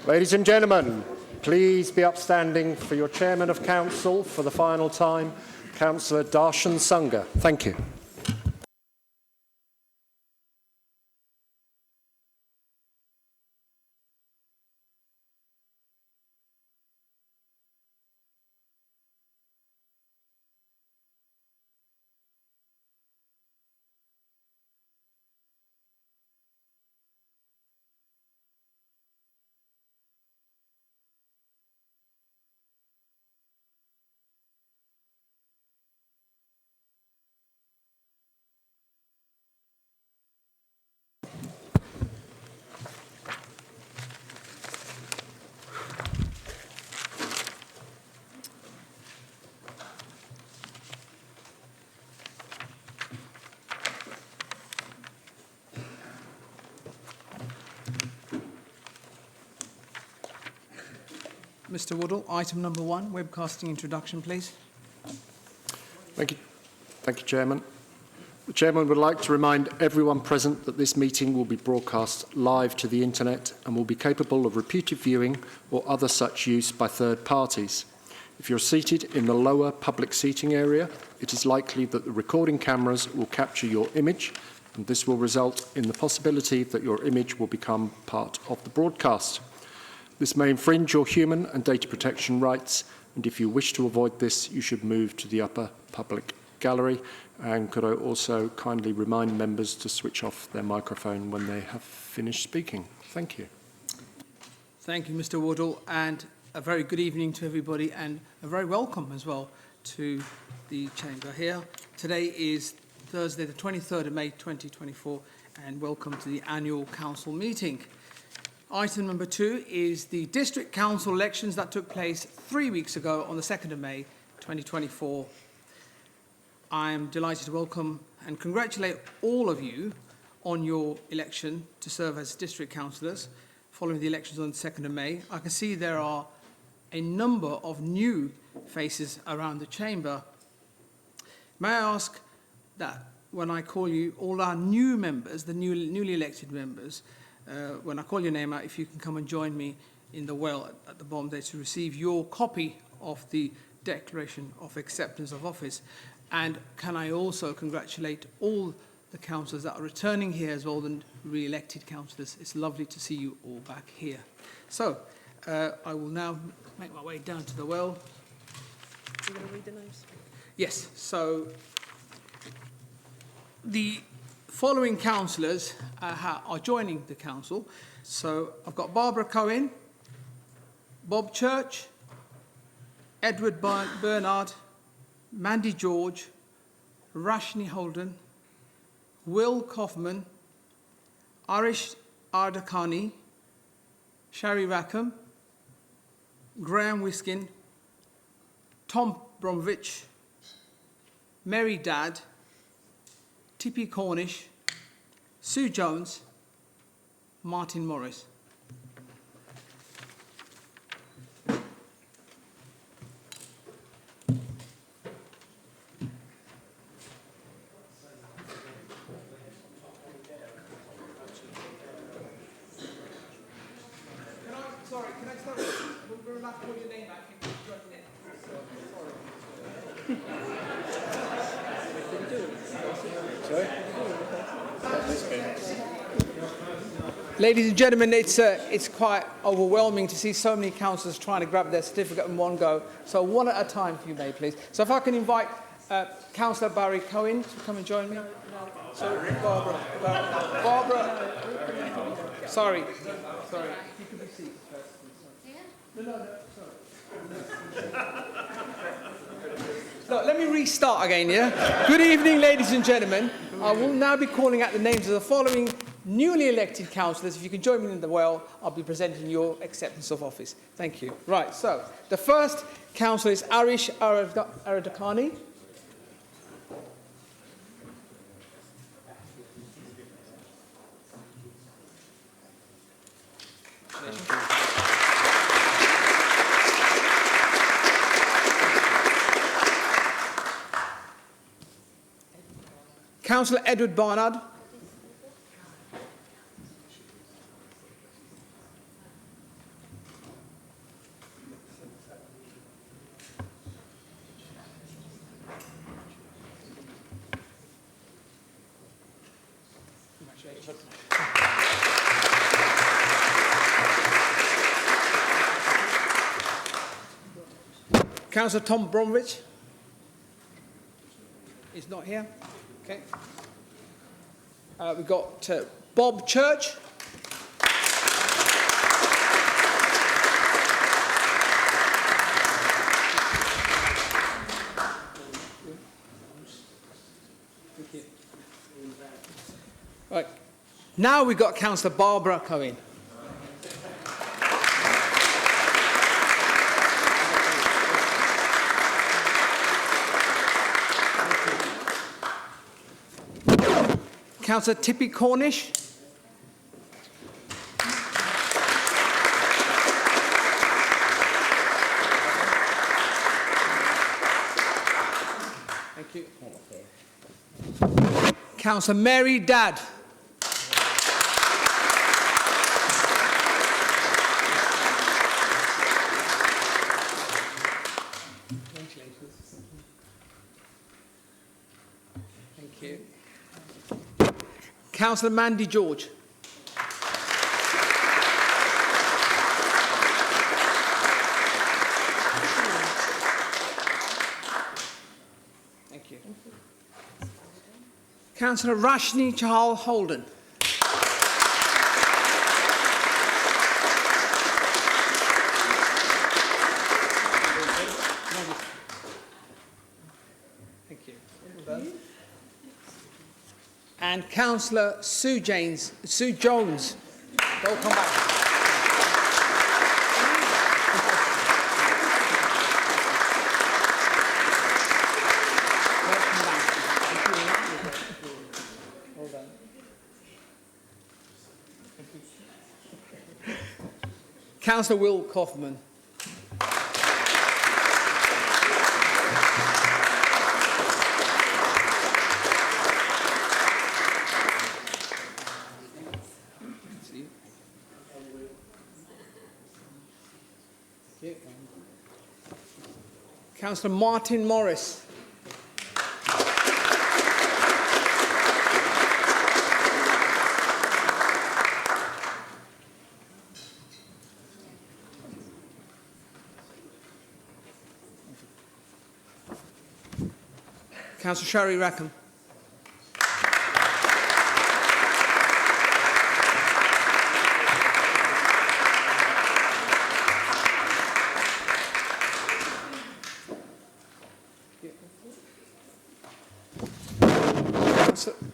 Ladies and gentlemen, please be upstanding for your Chairman of Council for the final time, Councillor Darshan Sangha. Thank you. Mr. Woodall, item number 1, webcasting introduction, please. Thank you, Chairman. The Chairman would like to remind everyone present that this meeting will be broadcast live to the internet and will be capable of repeated viewing or other such use by third parties. If you're seated in the lower public seating area, it is likely that the recording cameras will capture your image, and this will result in the possibility that your image will become part of the broadcast. This may infringe your human and data protection rights, and if you wish to avoid this, you should move to the upper public gallery. And could I also kindly remind members to switch off their microphone when they have finished speaking? Thank you. Thank you, Mr. Woodall, and a very good evening to everybody, and a very welcome as well to the chamber here. Today is Thursday, the 23rd of May 2024, and welcome to the annual council meeting. Item number 2 is the district council elections that took place 3 weeks ago on the 2nd of May 2024. I am delighted to welcome and congratulate all of you on your election to serve as district councillors following the elections on the 2nd of May. I can see there are a number of new faces around the chamber. May I ask that when I call you, all our new members, the newly elected members, when I call your name out, if you can come and join me in the well at the bottom there to receive your copy of the Declaration of Acceptance of Office. And can I also congratulate all the councillors that are returning here as well, the re-elected councillors. It's lovely to see you all back here. So I will now make my way down to the well. Are you going to read the names? Yes, so the following councillors are joining the council. So I've got Barbara Cohen, Bob Church, Edward Bernard, Mandy George, Rashni Holden, Will Kaufman, Arish Ardakani, Shari Rackham, Graham Wiskin, Tom Bromwich, Mary Dadd, Tippy Cornish, Sue Jones, Martin Morris. Can I start? We're allowed to call your name back. Ladies and gentlemen, it's quite overwhelming to see so many councillors trying to grab their certificate in one go. So one at a time, if you may, please. So if I can invite Councillor Barry Cohen to come and join me. So Barbara. Sorry. You can be seated first. No, sorry. No, let me restart again, yeah? Good evening, ladies and gentlemen. I will now be calling out the names of the following newly elected councillors. If you can join me in the well, I'll be presenting your acceptance of office. Thank you. Right, so the first councillor is Arish Ardakani. Councillor Edward Barnard. Councillor Tom Bromwich is not here. Okay. We've got Bob Church. Right. Now we've got Councillor Barbara Cohen. Councillor Tippy Cornish. Thank you. Councillor Mary Dadd. Thank you. Councillor Mandy George. Thank you. Councillor Rashni Chahal Holden. Thank you. And Councillor Sue Jones. They'll come back. Well done. Councillor Will Kaufman. Councillor Martin Morris. Councillor Sherry Rackham.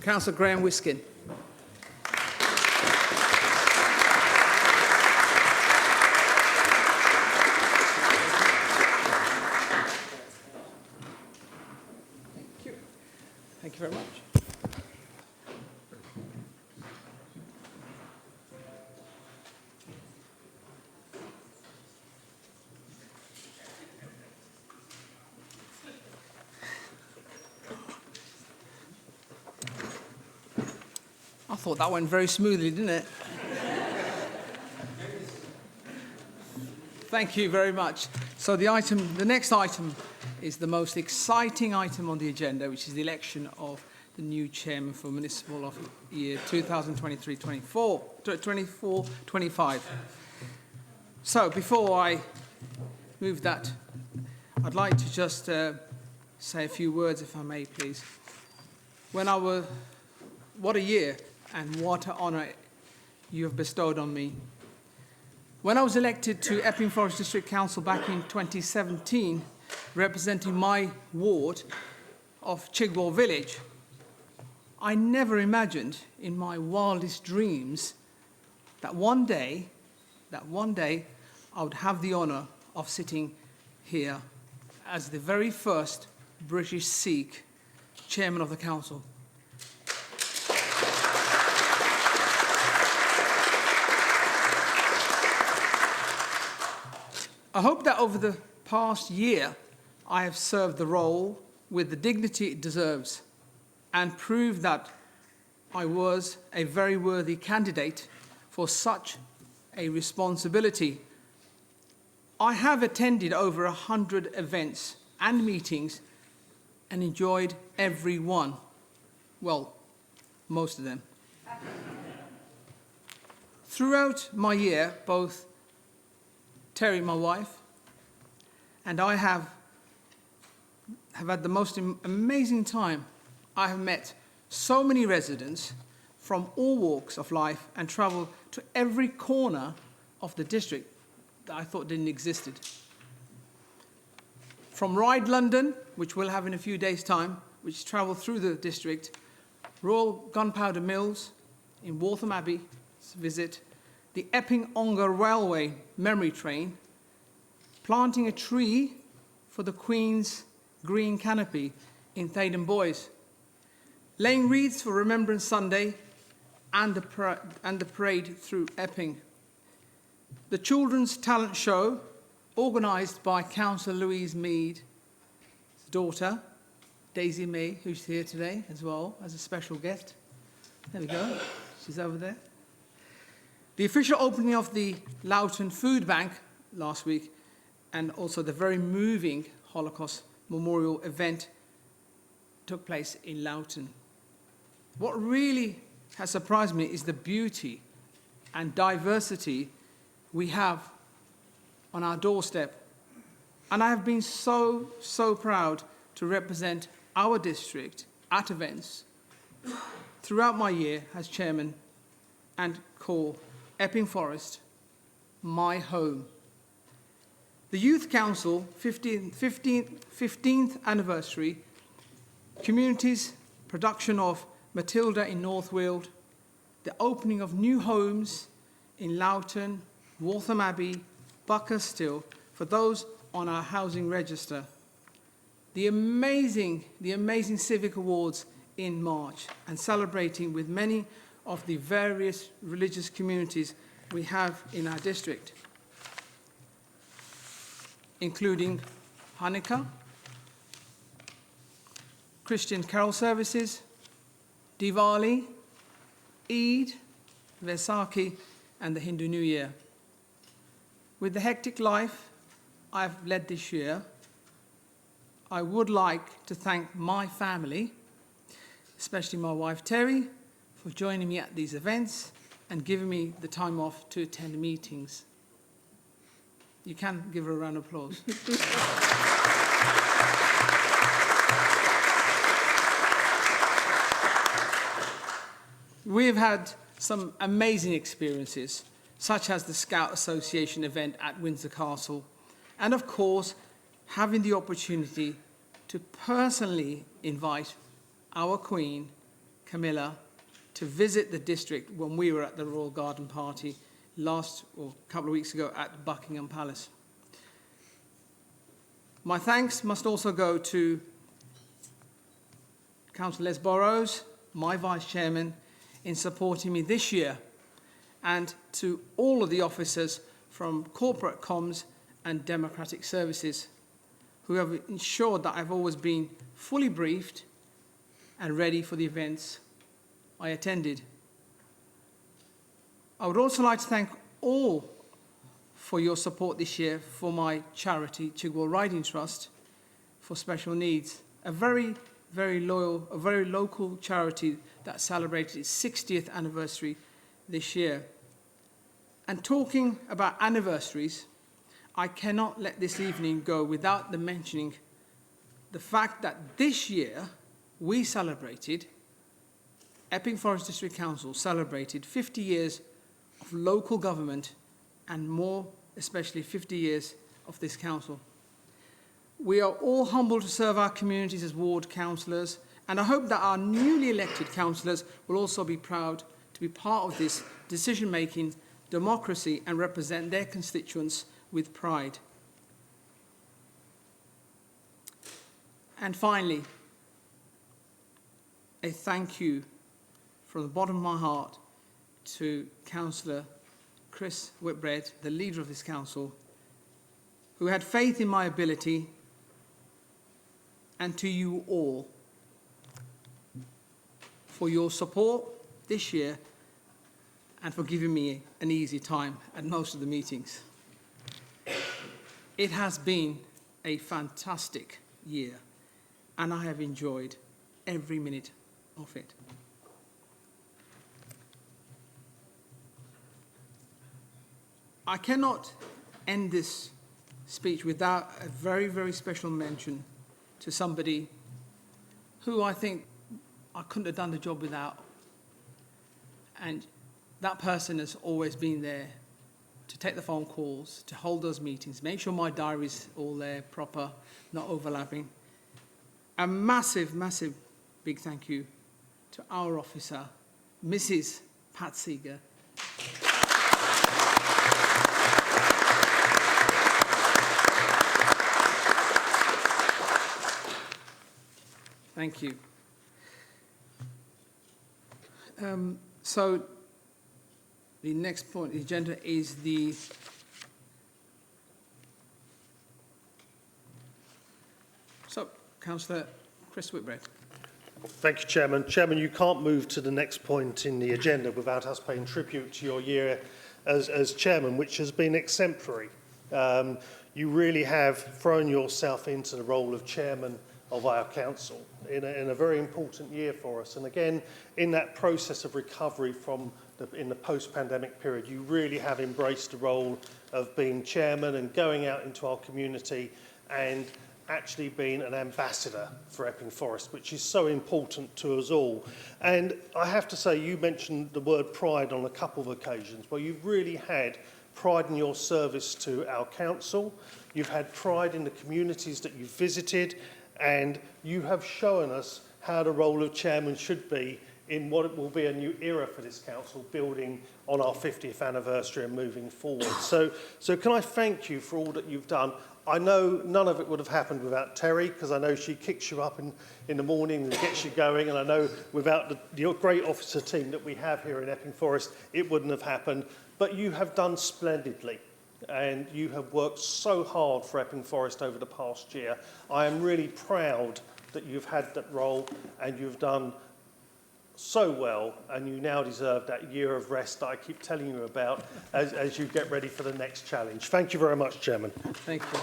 Councillor Graham Wiskin. Thank you. Thank you very much. I thought that went very smoothly, didn't it? Thank you very much. So the next item is the most exciting item on the agenda, which is the election of the new chairman for municipal of year 2023-24-25. So before I move that, I'd like to just say a few words, if I may, please. What a year and what an honour you have bestowed on me. When I was elected to Epping Forest District Council back in 2017, representing my ward of Chigwell Village, I never imagined in my wildest dreams that one day I would have the honour of sitting here as the very first British Sikh chairman of the council. I hope that over the past year, I have served the role with the dignity it deserves and proved that I was a very worthy candidate for such a responsibility. I have attended over 100 events and meetings and enjoyed every one. Well, most of them. Throughout my year, both Terry, my wife, and I have had the most amazing time. I have met so many residents from all walks of life and travelled to every corner of the district that I thought didn't existed. From Ride London, which we'll have in a few days' time, which travelled through the district, Royal Gunpowder Mills in Waltham Abbey visit, the Epping Ongar Railway memory train, planting a tree for the Queen's green canopy in Thaden Boys, laying wreaths for Remembrance Sunday and the parade through Epping. The children's talent show, organised by Councillor Louise Mead's daughter, Daisy May, who's here today as well as a special guest. There we go, she's over there. The official opening of the Loughton Food Bank last week, and also the very moving Holocaust Memorial event took place in Loughton. What really has surprised me is the beauty and diversity we have on our doorstep. And I have been so proud to represent our district at events throughout my year as chairman and call Epping Forest my home. The Youth Council 15th anniversary, communities, production of Matilda in North Weald, the opening of new homes in Loughton, Waltham Abbey, Buckerstill, for those on our housing register, the amazing civic awards in March, and celebrating with many of the various religious communities we have in our district, including Hanukkah, Christian carol services, Diwali, Eid, Vaisakhi, and the Hindu New Year. With the hectic life I've led this year, I would like to thank my family, especially my wife Terry, for joining me at these events and giving me the time off to attend meetings. You can give her a round of applause. We've had some amazing experiences, such as the Scout Association event at Windsor Castle, and of course, having the opportunity to personally invite our Queen, Camilla, to visit the district when we were at the Royal Garden Party a couple of weeks ago at Buckingham Palace. My thanks must also go to Councillor Les Burrows, my Vice Chairman, in supporting me this year, and to all of the officers from Corporate Comms and Democratic Services, who have ensured that I've always been fully briefed and ready for the events I attended. I would also like to thank all for your support this year for my charity, Chigwell Riding Trust for Special Needs, a very loyal, a very local charity that celebrated its 60th anniversary this year. And talking about anniversaries, I cannot let this evening go without mentioning the fact that this year we celebrated, Epping Forest District Council celebrated 50 years of local government, and more especially 50 years of this council. We are all humbled to serve our communities as ward councillors, and I hope that our newly elected councillors will also be proud to be part of this decision-making democracy and represent their constituents with pride. And finally, a thank you from the bottom of my heart to Councillor Chris Whitbread, the leader of this council, who had faith in my ability, and to you all for your support this year and for giving me an easy time at most of the meetings. It has been a fantastic year, and I have enjoyed every minute of it. I cannot end this speech without a very, very special mention to somebody who I think I couldn't have done the job without. And that person has always been there to take the phone calls, to hold those meetings, make sure my diary's all there, proper, not overlapping. A massive, massive big thank you to our officer, Mrs. Pat Seeger. Thank you. So the next point on the agenda is the Councillor Chris Whitbread. Thank you, Chairman. Chairman, you can't move to the next point in the agenda without us paying tribute to your year as Chairman, which has been exemplary. You really have thrown yourself into the role of Chairman of our council in a very important year for us. And again, in that process of recovery in the post-pandemic period, you really have embraced the role of being Chairman and going out into our community and actually being an ambassador for Epping Forest, which is so important to us all. And I have to say, you mentioned the word pride on a couple of occasions. Well, you've really had pride in your service to our council. You've had pride in the communities that you've visited, and you have shown us how the role of chairman should be in what will be a new era for this council, building on our 50th anniversary and moving forward. So can I thank you for all that you've done? I know none of it would have happened without Terry, because I know she kicks you up in the morning and gets you going, and I know without the great officer team that we have here in Epping Forest, it wouldn't have happened. But you have done splendidly, and you have worked so hard for Epping Forest over the past year. I am really proud that you've had that role, and you've done so well, and you now deserve that year of rest that I keep telling you about as you get ready for the next challenge. Thank you very much, Chairman. Thank you.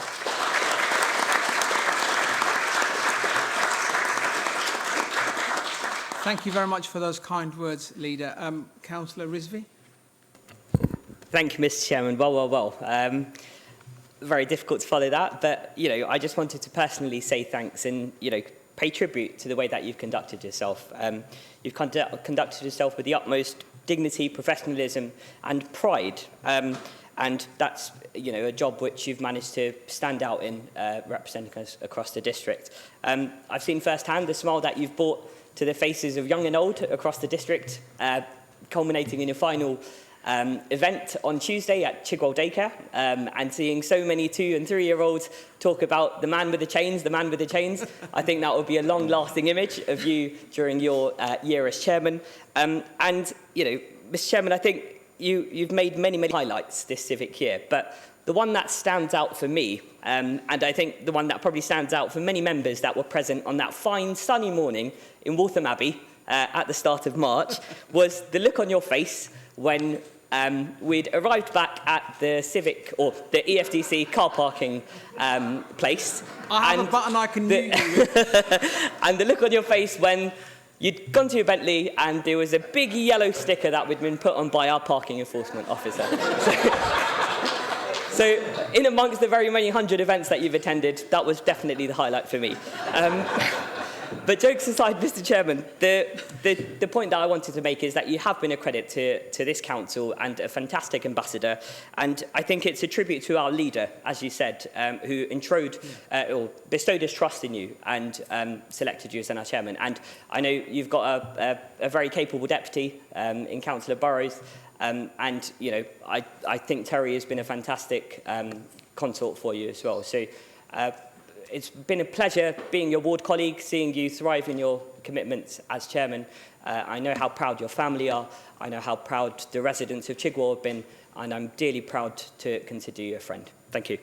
Thank you very much for those kind words, Leader. Councillor Rizvi. Thank you, Mr. Chairman. Well. Very difficult to follow that, but, I just wanted to personally say thanks and, pay tribute to the way that you've conducted yourself. You've conducted yourself with the utmost dignity, professionalism and pride. And that's, a job which you've managed to stand out in representing us across the district. I've seen firsthand the smile that you've brought to the faces of young and old across the district, culminating in your final event on Tuesday at Chigwell Daycare, and seeing so many 2- and 3-year-olds talk about the man with the chains, I think that will be a long-lasting image of you during your year as chairman. And, Mr. Chairman, I think you've made many highlights this civic year, but the one that stands out for me, and I think the one that probably stands out for many members that were present on that fine sunny morning in Waltham Abbey at the start of March, was the look on your face when we'd arrived back at the Civic, or the EFDC car parking place. I have a button I can use you with. And the look on your face when you'd gone to your Bentley and there was a big yellow sticker that had been put on by our parking enforcement officer. So in amongst the very many 100 events that you've attended, that was definitely the highlight for me. But jokes aside, Mr. Chairman, the point that I wanted to make is that you have been a credit to this council and a fantastic ambassador. And I think it's a tribute to our leader, as you said, who or bestowed his trust in you and selected you as our chairman. And I know you've got a very capable deputy in Councillor Burrows. And, I think Terry has been a fantastic consort for you as well. So it's been a pleasure being your ward colleague, seeing you thrive in your commitments as chairman. I know how proud your family are. I know how proud the residents of Chigwell have been, and I'm dearly proud to consider you a friend. Thank you.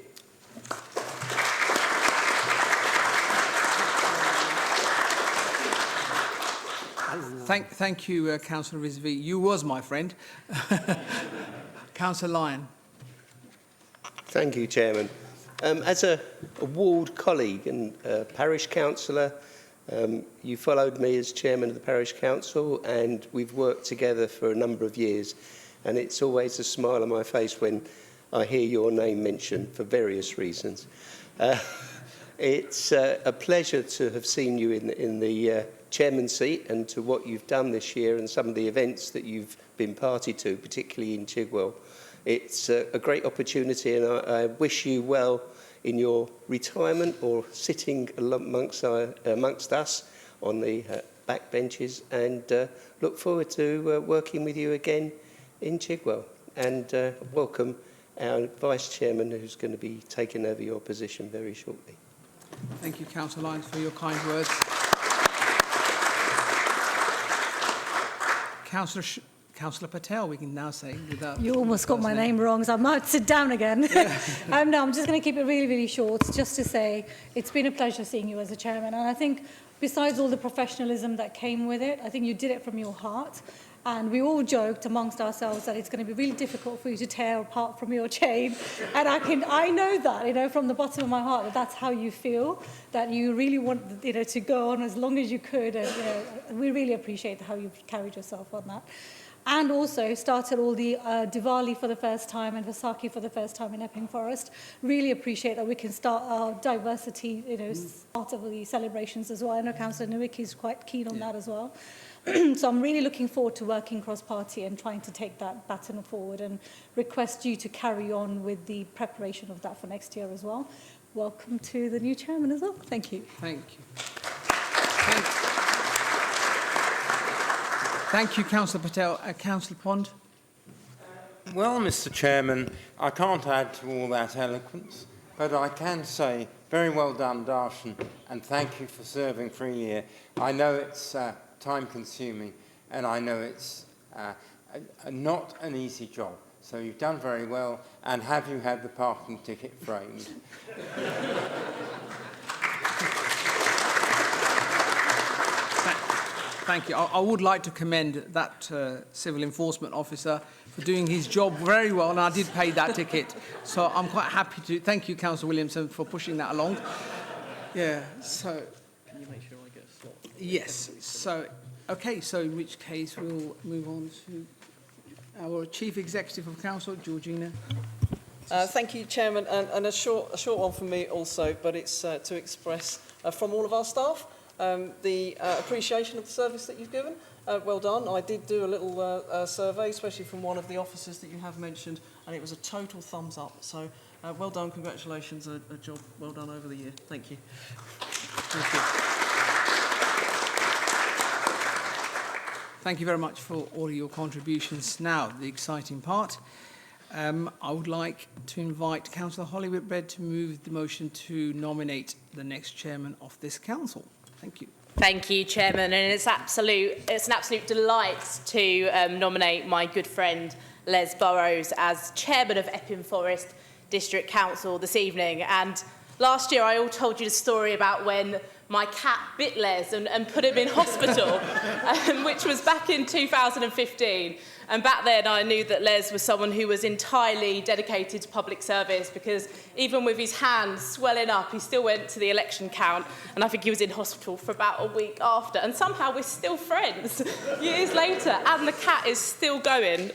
Thank you, Councillor Rizvi. You was my friend. Councillor Lyon. Thank you, Chairman. As a ward colleague and parish councillor, you followed me as chairman of the parish council, and we've worked together for a number of years. And it's always a smile on my face when I hear your name mentioned for various reasons. It's a pleasure to have seen you in the chairman seat and to what you've done this year and some of the events that you've been party to, particularly in Chigwell. It's a great opportunity, and I wish you well in your retirement or sitting amongst us on the back benches, and look forward to working with you again in Chigwell. And welcome our Vice Chairman, who's going to be taking over your position very shortly. Thank you, Councillor Lyons, for your kind words. Councillor Patel, we can now say without... You almost got my name wrong, so I might sit down again. No, I'm just going to keep it really, really short, just to say it's been a pleasure seeing you as a chairman. And I think besides all the professionalism that came with it, I think you did it from your heart. And we all joked amongst ourselves that it's going to be really difficult for you to tear apart from your chain. And I know that, from the bottom of my heart, that that's how you feel, that you really want, to go on as long as you could. And, we really appreciate how you've carried yourself on that. And also started all the Diwali for the first time and Vaisakhi for the first time in Epping Forest. Really appreciate that we can start our diversity, part of the celebrations as well. I know Councillor Nowicki is quite keen on that as well. So I'm really looking forward to working cross-party and trying to take that baton forward, and request you to carry on with the preparation of that for next year as well. Welcome to the new chairman as well. Thank you. Thank you. Thank you, Councillor Patel. Councillor Pond. Well, Mr. Chairman, I can't add to all that eloquence, but I can say very well done, Darshan, and thank you for serving for a year. I know it's time-consuming, and I know it's not an easy job. So you've done very well, and have you had the parking ticket framed? Thank you. I would like to commend that civil enforcement officer for doing his job very well, and I did pay that ticket. So I'm quite happy to... Thank you, Councillor Williamson, for pushing that along. Yeah, so... Can you make sure I get a slot? Yes. So, okay, so in which case we'll move on to our Chief Executive of Council, Georgina. Thank you, Chairman, and a short one from me also, but it's to express from all of our staff the appreciation of the service that you've given. Well done. I did do a little survey, especially from one of the officers that you have mentioned, and it was a total thumbs up. So well done, congratulations, a job well done over the year. Thank you. Thank you. Thank you very much for all of your contributions. Now, the exciting part. I would like to invite Councillor Holly Whitbread to move the motion to nominate the next chairman of this council. Thank you. Thank you, Chairman, and it's an absolute delight to nominate my good friend Les Burrows as chairman of Epping Forest District Council this evening. And last year I all told you the story about when my cat bit Les and put him in hospital, which was back in 2015. And back then I knew that Les was someone who was entirely dedicated to public service, because even with his hands swelling up, he still went to the election count, and I think he was in hospital for about a week after. And somehow we're still friends years later, and the cat is still going.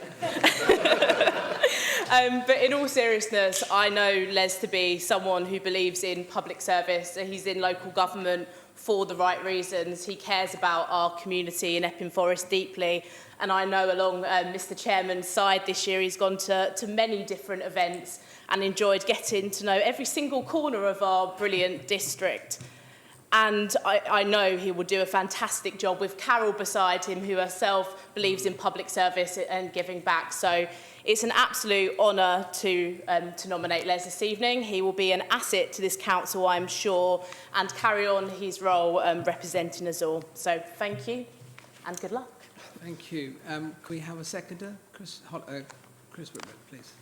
But in all seriousness, I know Les to be someone who believes in public service. He's in local government for the right reasons. He cares about our community in Epping Forest deeply. And I know along Mr. Chairman's side this year, he's gone to many different events and enjoyed getting to know every single corner of our brilliant district. And I know he will do a fantastic job with Carol beside him, who herself believes in public service and giving back. So it's an absolute honour to nominate Les this evening. He will be an asset to this council, I'm sure, and carry on his role representing us all. So thank you and good luck. Thank you. Can we have a seconder? Chris Whitbread, please.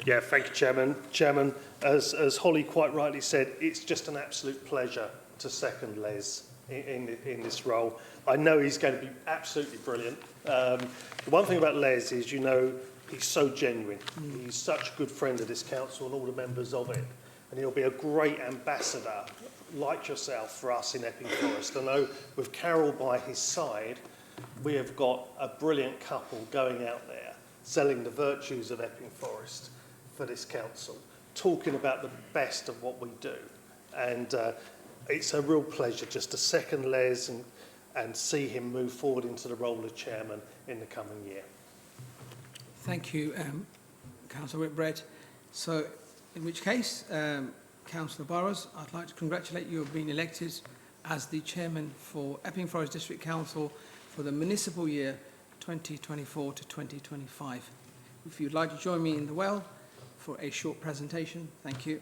Yeah, thank you, Chairman. Chairman, as Holly quite rightly said, it's just an absolute pleasure to second Les in this role. I know he's going to be absolutely brilliant. The one thing about Les is, he's so genuine. He's such a good friend of this council and all the members of it. And he'll be a great ambassador, like yourself, for us in Epping Forest. I know with Carol by his side, we have got a brilliant couple going out there selling the virtues of Epping Forest. for this council, talking about the best of what we do. And it's a real pleasure just to second Les and see him move forward into the role of chairman in the coming year. Thank you, Councillor Whitbread. So, in which case, Councillor Burrows, I'd like to congratulate you on being elected as the chairman for Epping Forest District Council for the municipal year 2024 to 2025. If you'd like to join me in the well for a short presentation, thank you.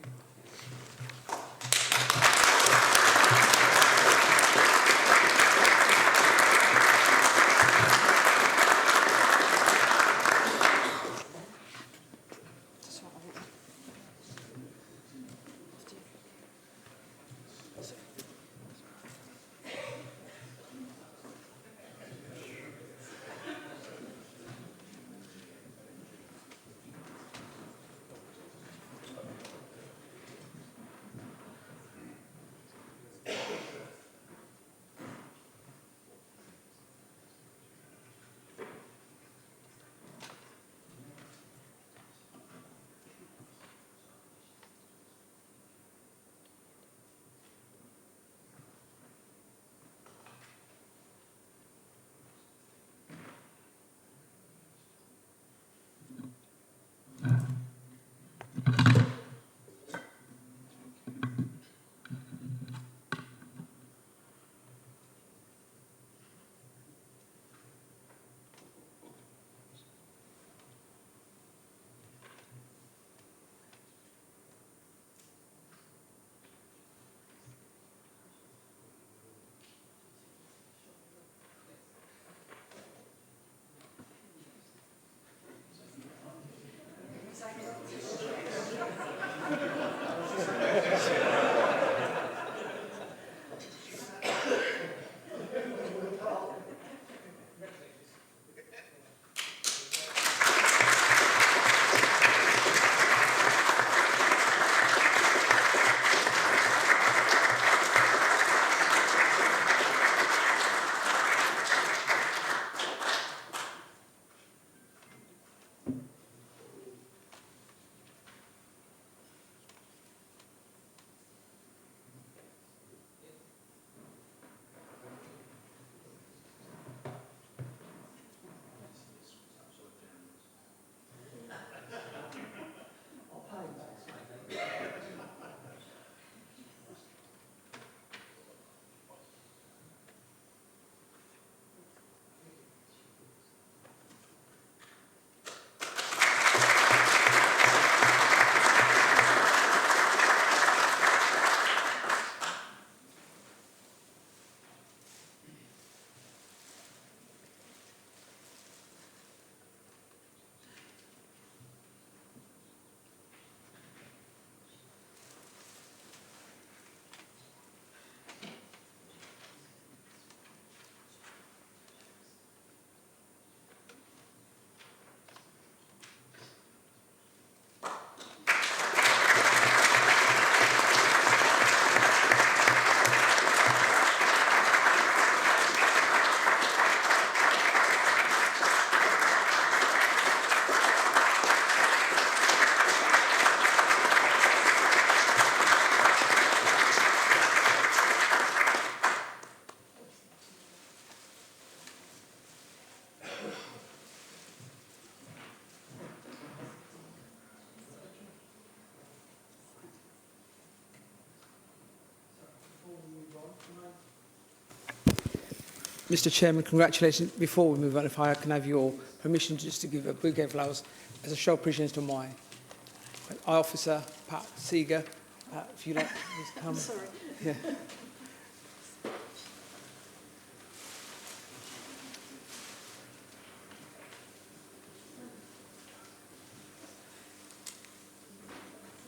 Mr. Chairman, congratulations. Before we move on, if I can have your permission just to give a bouquet of flowers as a show of appreciation to my officer, Pat Seeger. If you like, please come. Sorry. Yeah.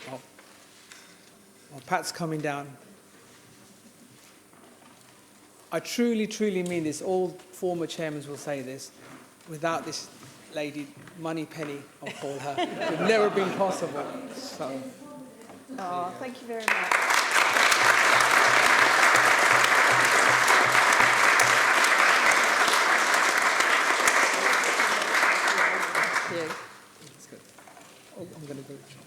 Well, Pat's coming down. I truly, truly mean this. All former chairmen will say this. Without this lady, Moneypenny, I'll call her, it would never have been possible. So. Oh, thank you very much. Thank you. That's good. Oh, I'm going to go.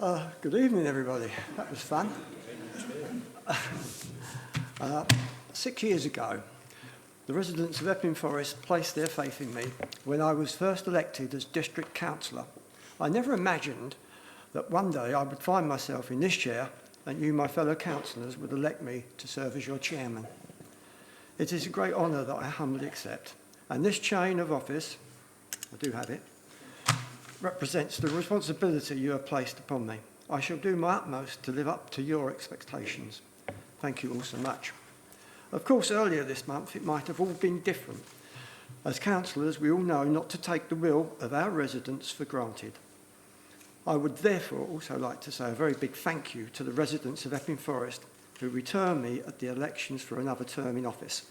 Good evening, everybody. That was fun. 6 years ago, the residents of Epping Forest placed their faith in me when I was first elected as district councillor. I never imagined that one day I would find myself in this chair and you, my fellow councillors, would elect me to serve as your chairman. It is a great honour that I humbly accept. And this chain of office, I do have it, represents the responsibility you have placed upon me. I shall do my utmost to live up to your expectations. Thank you all so much. Of course, earlier this month, it might have all been different. As councillors, we all know not to take the will of our residents for granted. I would therefore also like to say a very big thank you to the residents of Epping Forest who returned me at the elections for another term in office.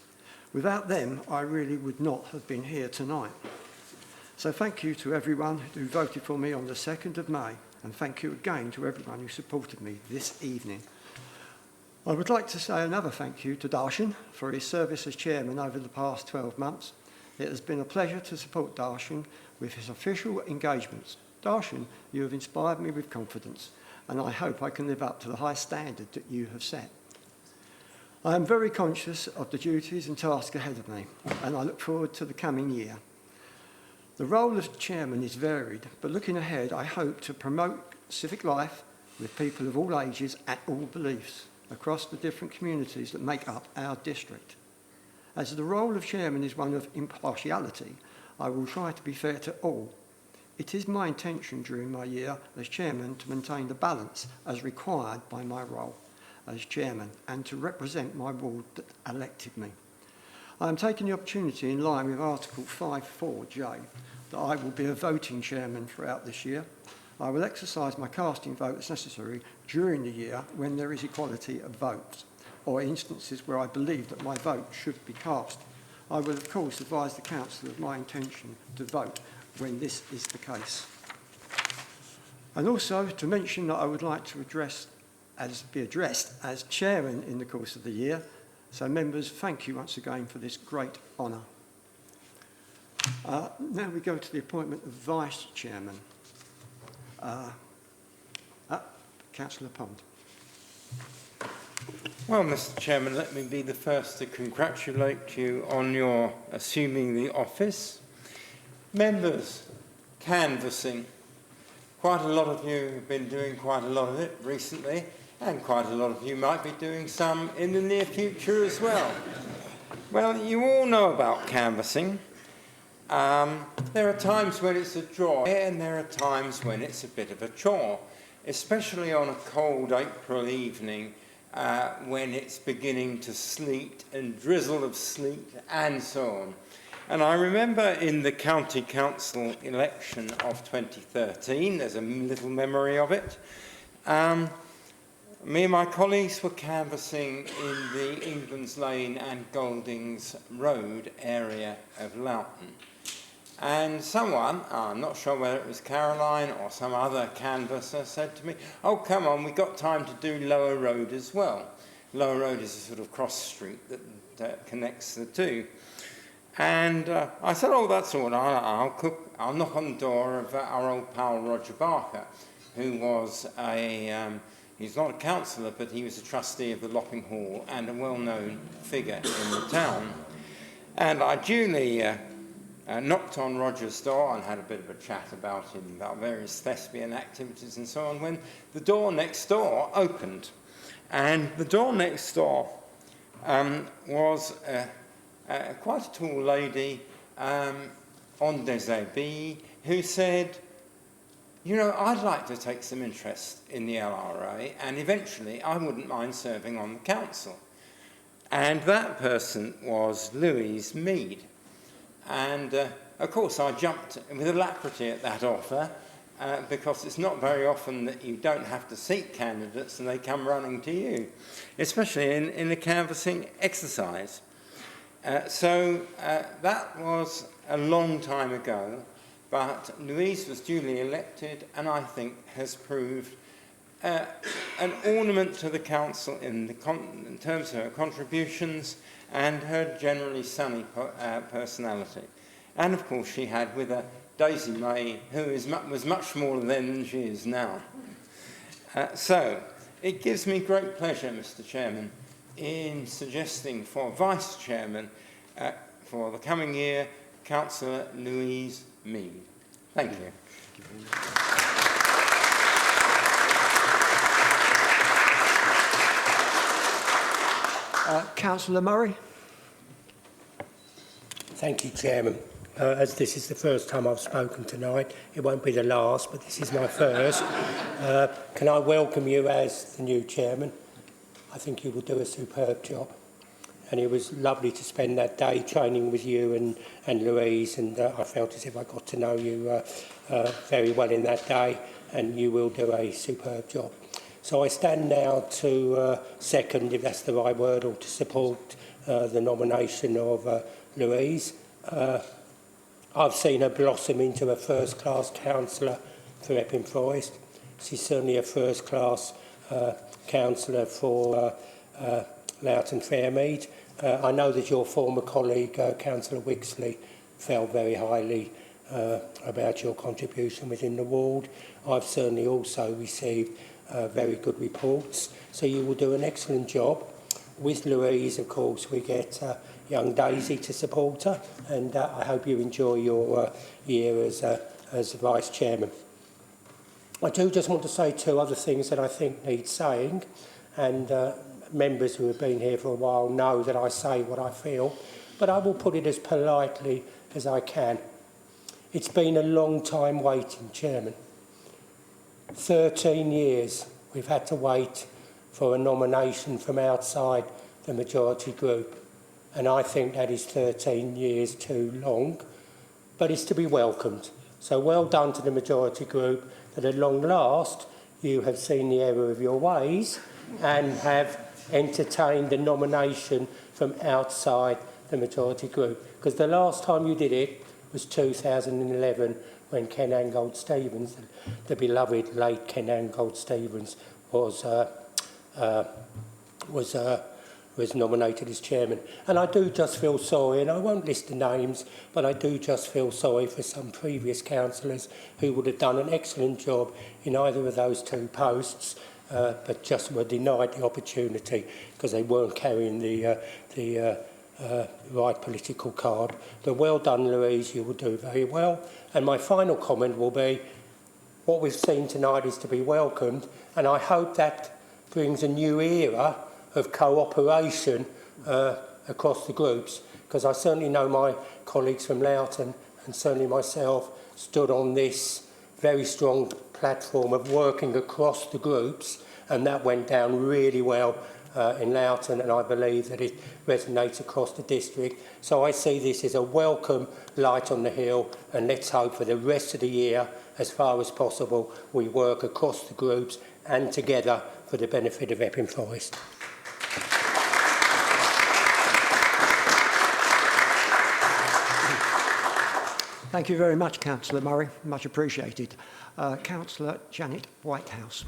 Without them, I really would not have been here tonight. So thank you to everyone who voted for me on the 2nd of May, and thank you again to everyone who supported me this evening. I would like to say another thank you to Darshan for his service as chairman over the past 12 months. It has been a pleasure to support Darshan with his official engagements. Darshan, you have inspired me with confidence, and I hope I can live up to the high standard that you have set. I am very conscious of the duties and tasks ahead of me, and I look forward to the coming year. The role of chairman is varied, but looking ahead, I hope to promote civic life with people of all ages and all beliefs across the different communities that make up our district. As the role of chairman is one of impartiality, I will try to be fair to all. It is my intention during my year as chairman to maintain the balance as required by my role as chairman and to represent my ward that elected me. I am taking the opportunity in line with Article 5.4J that I will be a voting chairman throughout this year. I will exercise my casting vote as necessary during the year when there is equality of votes or instances where I believe that my vote should be cast. I will of course advise the council of my intention to vote when this is the case. And also to mention that I would like to be addressed as chairman in the course of the year. So members, thank you once again for this great honour. Now we go to the appointment of vice chairman. Councillor Pond. Well, Mr. Chairman, let me be the first to congratulate you on your assuming the office. Members, canvassing. Quite a lot of you have been doing quite a lot of it recently, and quite a lot of you might be doing some in the near future as well. Well, you all know about canvassing. There are times when it's a joy and there are times when it's a bit of a chore, especially on a cold April evening when it's beginning to sleet and drizzle of sleet and so on. And I remember in the County Council election of 2013, there's a little memory of it, me and my colleagues were canvassing in the England's Lane and Goldings Road area of Loughton. And someone, I'm not sure whether it was Caroline or some other canvasser, said to me, oh, come on, we've got time to do Lower Road as well. Lower Road is a sort of cross street that connects the two. And I said, oh, that's all right, I'll knock on the door of our old pal Roger Barker, who was he's not a councillor, but he was a trustee of the Lopping Hall and a well-known figure in the town. And I duly knocked on Roger's door and had a bit of a chat about him, about various thespian activities and so on, when the door next door opened. And the door next door was quite a tall lady on déshabillé who said, you know, I'd like to take some interest in the LRA and eventually I wouldn't mind serving on the council. And that person was Louise Mead. And of course I jumped with alacrity at that offer because it's not very often that you don't have to seek candidates and they come running to you, especially in a canvassing exercise. So that was a long time ago, but Louise was duly elected and I think has proved an ornament to the council in terms of her contributions and her generally sunny personality. And of course she had with her Daisy May, who was much smaller then than she is now. So, it gives me great pleasure, Mr. Chairman, in suggesting for Vice Chairman for the coming year, Councillor Louise Mead. Thank you. Councillor Murray. Thank you, Chairman. As this is the first time I've spoken tonight, it won't be the last, but this is my first. Can I welcome you as the new Chairman? I think you will do a superb job. And it was lovely to spend that day training with you and Louise, and I felt as if I got to know you very well in that day, and you will do a superb job. So I stand now to second, if that's the right word, or to support the nomination of Louise. I've seen her blossom into a first-class councillor for Epping Forest. She's certainly a first-class councillor for Loughton Fairmead. I know that your former colleague, Councillor Wixley, felt very highly about your contribution within the ward. I've certainly also received very good reports, so you will do an excellent job. With Louise, of course, we get young Daisy to support her, and I hope you enjoy your year as Vice Chairman. I do just want to say two other things that I think need saying, and members who have been here for a while know that I say what I feel, but I will put it as politely as I can. It's been a long time waiting, Chairman. 13 years we've had to wait for a nomination from outside the majority group, and I think that is 13 years too long, but it's to be welcomed. So well done to the majority group that at long last you have seen the error of your ways and have entertained the nomination from outside the majority group, because the last time you did it was 2011, when Ken Angold-Stevens, the beloved late Ken Angold-Stevens, was nominated as chairman. And I do just feel sorry, and I won't list the names, but I do just feel sorry for some previous councillors who would have done an excellent job in either of those two posts, but just were denied the opportunity because they weren't carrying the right political card. But well done, Louise, you will do very well. And my final comment will be, what we've seen tonight is to be welcomed, and I hope that brings a new era of cooperation across the groups, because I certainly know my colleagues from Loughton, and certainly myself, stood on this very strong platform of working across the groups, and that went down really well in Loughton, and I believe that it resonates across the district. So I see this as a welcome light on the hill, and let's hope for the rest of the year, as far as possible, we work across the groups and together for the benefit of Epping Forest. Thank you very much, Councillor Murray. Much appreciated. Councillor Janet Whitehouse.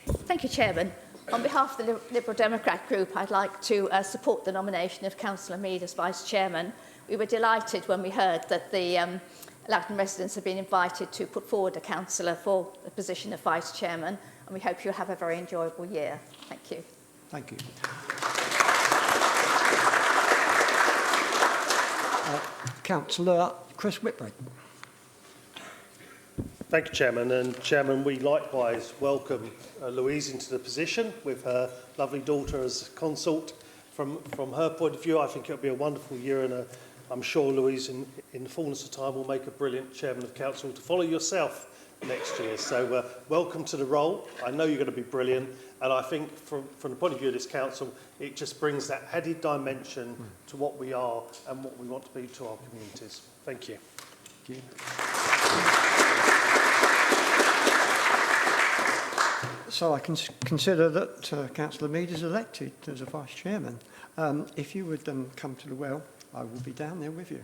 Thank you, Chairman. On behalf of the Liberal Democrat Group, I'd like to support the nomination of Councillor Mead as Vice Chairman. We were delighted when we heard that the Loughton residents have been invited to put forward a councillor for the position of Vice Chairman, and we hope you'll have a very enjoyable year. Thank you. Thank you. Councillor Chris Whitbread. Thank you, Chairman. And Chairman, we likewise welcome Louise into the position with her lovely daughter as consort. From her point of view, I think it'll be a wonderful year, and I'm sure Louise, in the fullness of time, will make a brilliant Chairman of Council to follow yourself next year. So welcome to the role. I know you're going to be brilliant, and I think from the point of view of this council, it just brings that added dimension to what we are and what we want to be to our communities. Thank you. Thank you. So I can consider that Councillor Mead is elected as a Vice Chairman. If you would come to the well, I will be down there with you.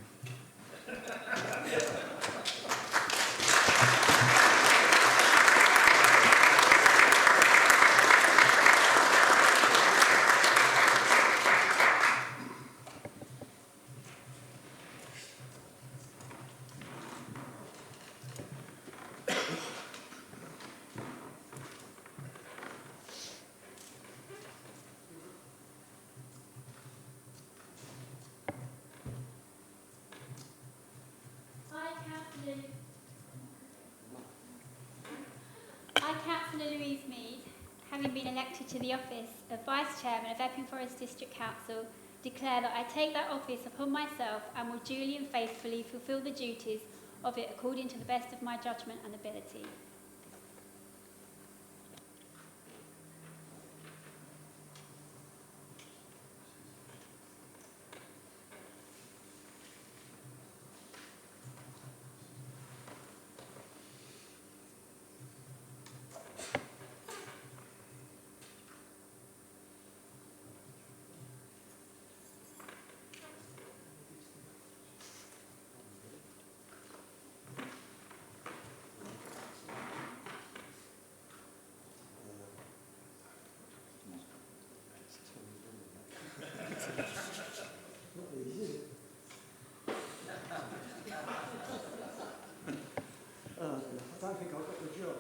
having been elected to the office of Vice Chairman of Epping Forest District Council, declare that I take that office upon myself and will duly and faithfully fulfil the duties of it according to the best of my judgment and ability. I don't think I've got the job.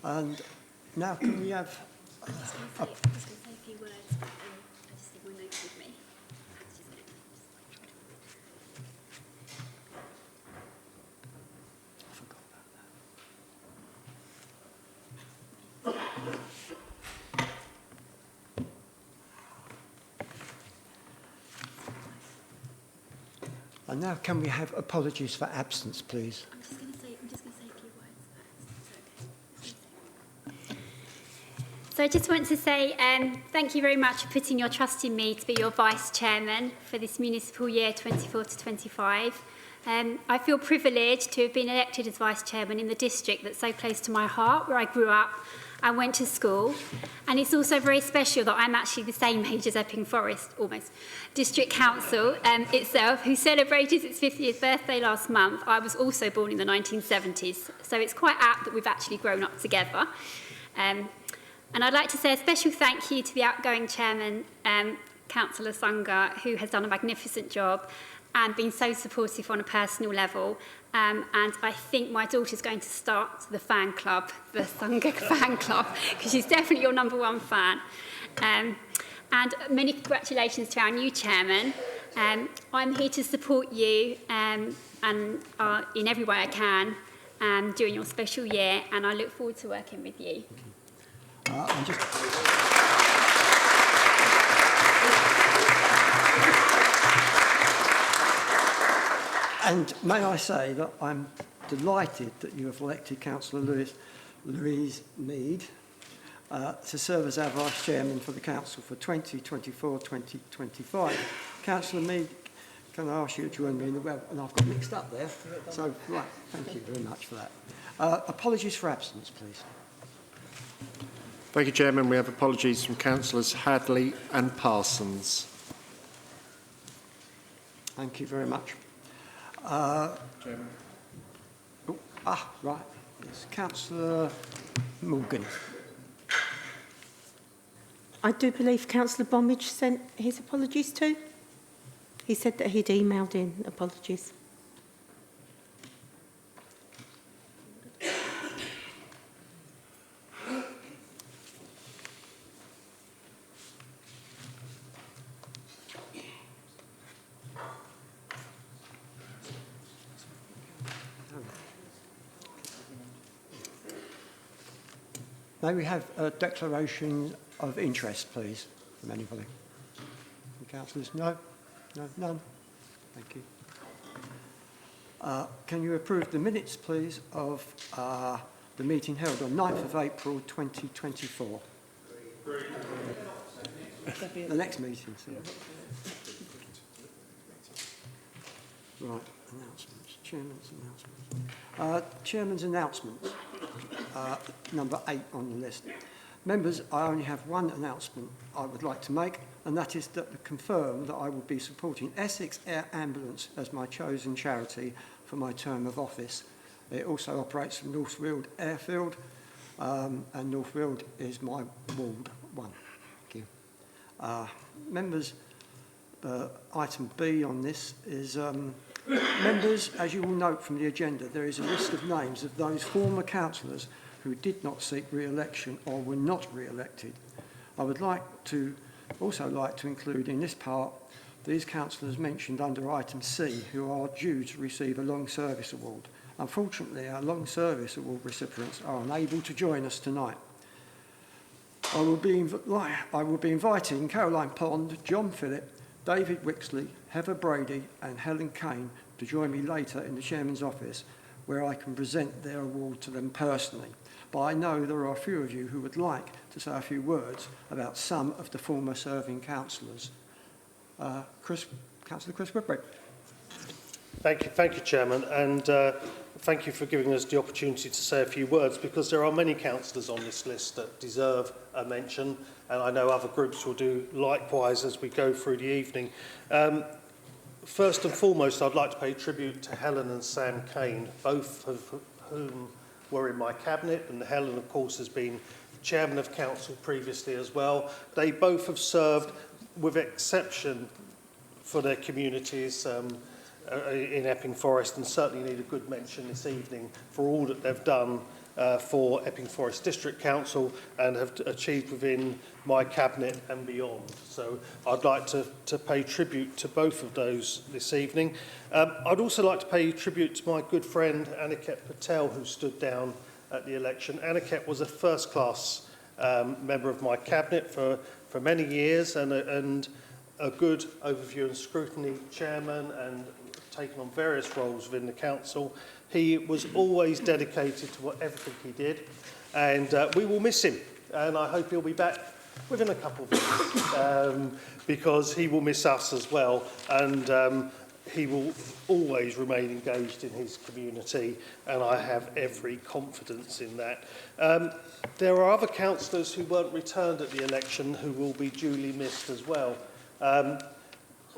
And now can we have... I was going to say a few words, but I just think my notes with me. I forgot about that. And now can we have apologies for absence, please? I'm just going to say a few words first. Okay. So I just want to say thank you very much for putting your trust in me to be your Vice Chairman for this municipal year 24 to 25. I feel privileged to have been elected as Vice Chairman in the district that's so close to my heart, where I grew up and went to school. And it's also very special that I'm actually the same age as Epping Forest, almost, District Council itself, who celebrated its 50th birthday last month. I was also born in the 1970s, so it's quite apt that we've actually grown up together. And I'd like to say a special thank you to the outgoing Chairman, Councillor Sunga, who has done a magnificent job and been so supportive on a personal level. And I think my daughter's going to start the fan club, the Sunga fan club, because she's definitely your #1 fan. And many congratulations to our new chairman. I'm here to support you and in every way I can during your special year, and I look forward to working with you. And may I say that I'm delighted that you have elected Councillor Louise Mead to serve as our Vice Chairman for the Council for 2024-2025. Councillor Mead, can I ask you to join me in the well? And I've got mixed up there. So, right, thank you very much for that. Apologies for absence, please. Thank you, Chairman. We have apologies from Councillors Hadley and Parsons. Thank you very much. Chairman. Right. Yes, Councillor Morgan. I do believe Councillor Bombage sent his apologies too. He said that he'd emailed in apologies. May we have a declaration of interest, please, from anybody? From councillors? No? No? None? Thank you. Can you approve the minutes, please, of the meeting held on 9th of April 2024? The next meeting, sorry. Right, announcements. Chairman's announcements. Chairman's announcements. Number 8 on the list. Members, I only have one announcement I would like to make, and that is that confirm that I will be supporting Essex Air Ambulance as my chosen charity for my term of office. It also operates from North Weald Airfield, and North Weald is my ward 1. Thank you. Members, item B on this is, members, as you will note from the agenda, there is a list of names of those former councillors who did not seek re-election or were not re-elected. I would also like to include in this part these councillors mentioned under item C who are due to receive a long service award. Unfortunately, our long service award recipients are unable to join us tonight. I will be inviting Caroline Pond, John Phillip, David Wixley, Heather Brady and Helen Kane to join me later in the Chairman's office, where I can present their award to them personally. But I know there are a few of you who would like to say a few words about some of the former serving councillors. Councillor Chris Whitbread. Thank you, Chairman, and thank you for giving us the opportunity to say a few words, because there are many councillors on this list that deserve a mention, and I know other groups will do likewise as we go through the evening. First and foremost, I'd like to pay tribute to Helen and Sam Kane, both of whom were in my cabinet, and Helen, of course, has been chairman of council previously as well. They both have served with exception for their communities in Epping Forest, and certainly need a good mention this evening for all that they've done for Epping Forest District Council and have achieved within my cabinet and beyond. So I'd like to pay tribute to both of those this evening. I'd also like to pay tribute to my good friend Aniket Patel, who stood down at the election. Aniket was a first-class member of my cabinet for many years, and a good overview and scrutiny chairman, and taken on various roles within the council. He was always dedicated to everything he did, and we will miss him, and I hope he'll be back within a couple of weeks, because he will miss us as well, and he will always remain engaged in his community, and I have every confidence in that. There are other councillors who weren't returned at the election who will be duly missed as well.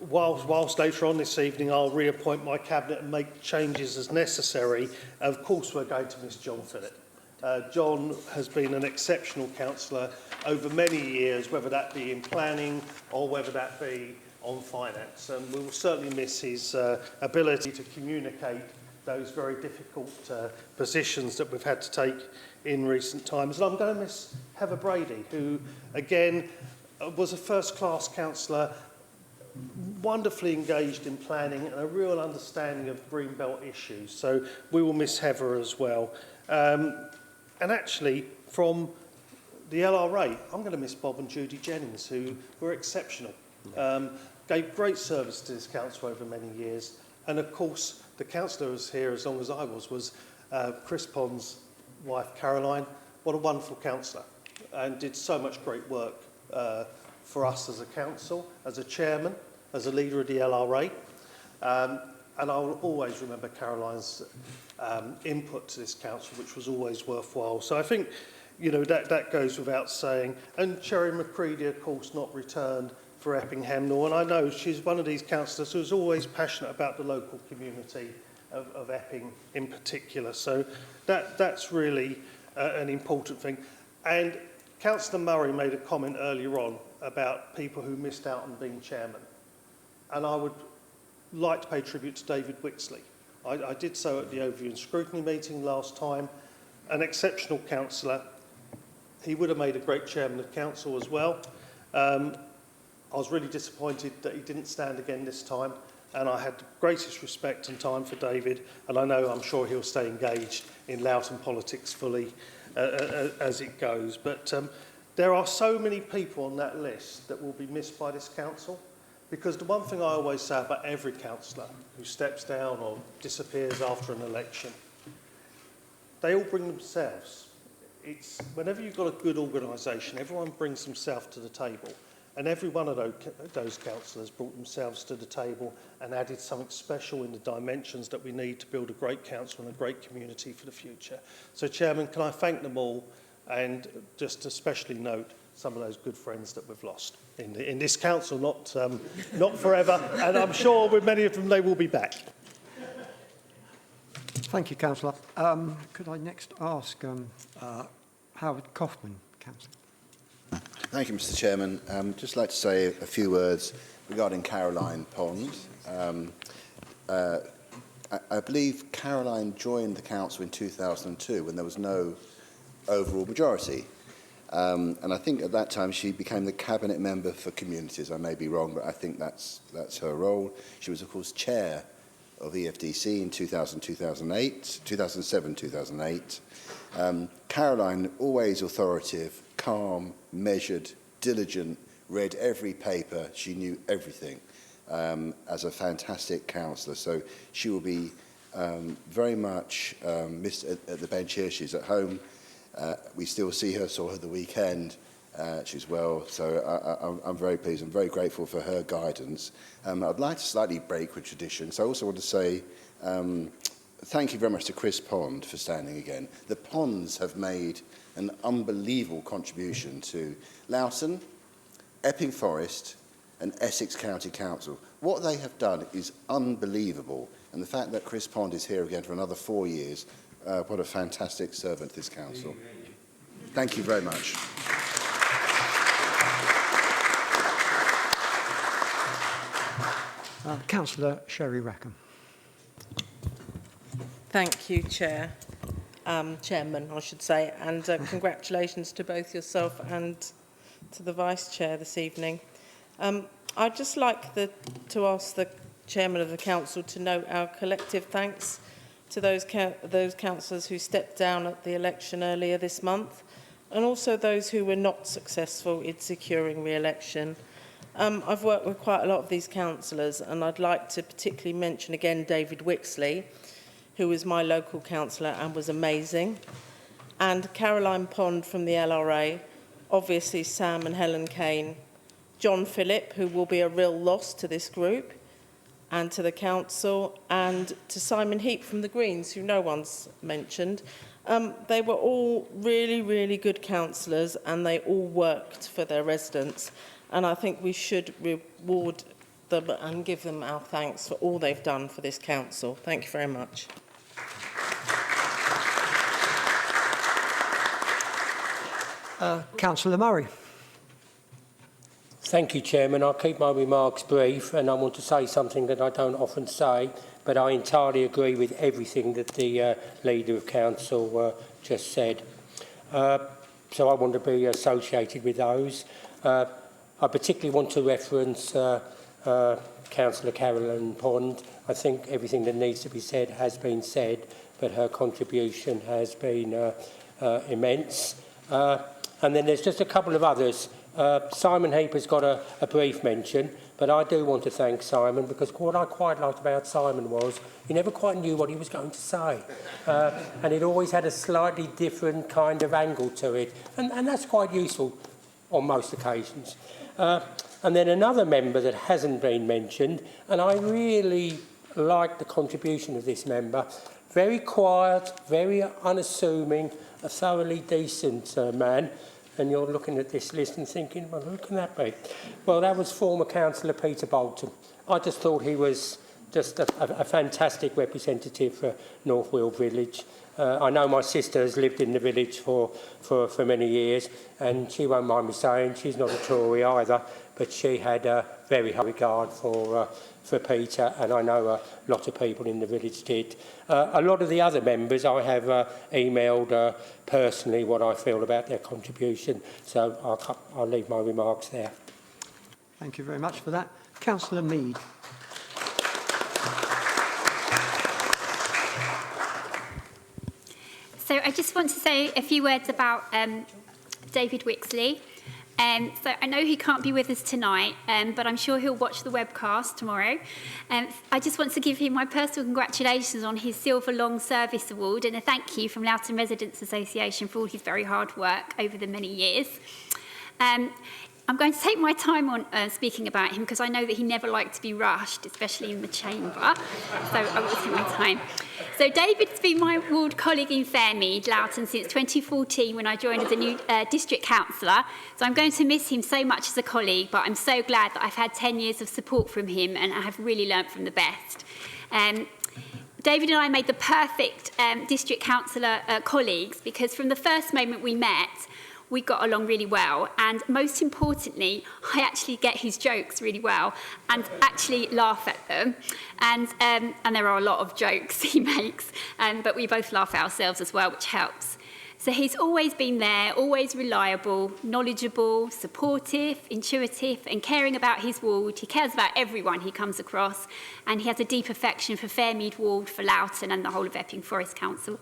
Whilst later on this evening I'll reappoint my cabinet and make changes as necessary, of course we're going to miss John Phillip. John has been an exceptional councillor over many years, whether that be in planning or whether that be on finance, and we will certainly miss his ability to communicate those very difficult positions that we've had to take in recent times. And I'm going to miss Heather Brady, who again was a first-class councillor, wonderfully engaged in planning and a real understanding of Greenbelt issues. So we will miss Heather as well. And actually, from the LRA, I'm going to miss Bob and Judy Jennings, who were exceptional. Gave great service to this council over many years. And of course, the councillor who was here as long as I was Chris Pond's wife, Caroline. What a wonderful councillor, and did so much great work for us as a council, as a chairman, as a leader of the LRA. And I will always remember Caroline's input to this council, which was always worthwhile. So I think, you know, that goes without saying. And Sherry McCready, of course, not returned for Epping Hemnall. And I know she's one of these councillors who's always passionate about the local community of Epping in particular. So that's really an important thing. And Councillor Murray made a comment earlier on about people who missed out on being chairman. And I would like to pay tribute to David Wixley. I did so at the Overview and Scrutiny meeting last time. An exceptional councillor. He would have made a great chairman of council as well. I was really disappointed that he didn't stand again this time, and I had the greatest respect and time for David, and I'm sure he'll stay engaged in Loughton politics fully as it goes. But there are so many people on that list that will be missed by this council. Because the one thing I always say about every councillor who steps down or disappears after an election, they all bring themselves. It's whenever you've got a good organisation, everyone brings themselves to the table. And every one of those councillors brought themselves to the table and added something special in the dimensions that we need to build a great council and a great community for the future. So, Chairman, can I thank them all and just especially note some of those good friends that we've lost in this council, not forever, and I'm sure with many of them they will be back. Thank you, Councillor. Could I next ask Howard Kaufman, Councillor? Thank you, Mr. Chairman. Just like to say a few words regarding Caroline Pond. I believe Caroline joined the council in 2002 when there was no overall majority. And I think at that time she became the cabinet member for communities. I may be wrong, but I think that's her role. She was, of course, chair of EFDC in 2007-2008. Caroline, always authoritative, calm, measured, diligent, read every paper. She knew everything as a fantastic councillor. So she will be very much missed at the bench here. She's at home. We still see her, saw her the weekend. She's well, so I'm very pleased and very grateful for her guidance. I'd like to slightly break with tradition, so I also want to say thank you very much to Chris Pond for standing again. The Ponds have made an unbelievable contribution to Loughton, Epping Forest and Essex County Council. What they have done is unbelievable, and the fact that Chris Pond is here again for another 4 years, what a fantastic servant this council. Thank you very much. Councillor Sherry Rackham. Thank you, Chairman, I should say, and congratulations to both yourself and to the Vice Chair this evening. I'd just like to ask the Chairman of the Council to note our collective thanks to those councillors who stepped down at the election earlier this month, and also those who were not successful in securing re-election. I've worked with quite a lot of these councillors, and I'd like to particularly mention again David Wixley, who was my local councillor and was amazing, and Caroline Pond from the LRA, obviously Sam and Helen Kane, John Phillip, who will be a real loss to this group and to the council, and to Simon Heap from the Greens, who no one's mentioned. They were all really, really good councillors, and they all worked for their residents. And I think we should reward them and give them our thanks for all they've done for this council. Thank you very much. Councillor Murray. Thank you, Chairman. I'll keep my remarks brief, and I want to say something that I don't often say, but I entirely agree with everything that the Leader of Council just said. So I want to be associated with those. I particularly want to reference Councillor Caroline Pond. I think everything that needs to be said has been said, but her contribution has been immense. And then there's just a couple of others. Simon Heap has got a brief mention, but I do want to thank Simon, because what I quite liked about Simon was he never quite knew what he was going to say. And it always had a slightly different kind of angle to it. And that's quite useful on most occasions. And then another member that hasn't been mentioned, and I really like the contribution of this member. Very quiet, very unassuming, a thoroughly decent man. And you're looking at this list and thinking, well, who can that be? Well, that was former Councillor Peter Bolton. I just thought he was just a fantastic representative for North Weald Village. I know my sister has lived in the village for many years, and she won't mind me saying she's not a Tory either, but she had a very high regard for Peter, and I know a lot of people in the village did. A lot of the other members, I have emailed personally what I feel about their contribution, so I'll leave my remarks there. Thank you very much for that. Councillor Mead. So I just want to say a few words about David Wixley. So I know he can't be with us tonight, but I'm sure he'll watch the webcast tomorrow. I just want to give him my personal congratulations on his Silver Long Service Award and a thank you from Loughton Residents Association for all his very hard work over the many years. I'm going to take my time on speaking about him because I know that he never liked to be rushed, especially in the chamber. So I will take my time. So David's been my ward colleague in Fairmead, Loughton, since 2014 when I joined as a new district councillor. So I'm going to miss him so much as a colleague, but I'm so glad that I've had 10 years of support from him and I have really learnt from the best. David and I made the perfect district councillor colleagues because from the first moment we met, we got along really well, and most importantly, I actually get his jokes really well and actually laugh at them. And there are a lot of jokes he makes, but we both laugh at ourselves as well, which helps. So he's always been there, always reliable, knowledgeable, supportive, intuitive, and caring about his ward. He cares about everyone he comes across, and he has a deep affection for Fairmead Ward, for Loughton, and the whole of Epping Forest Council.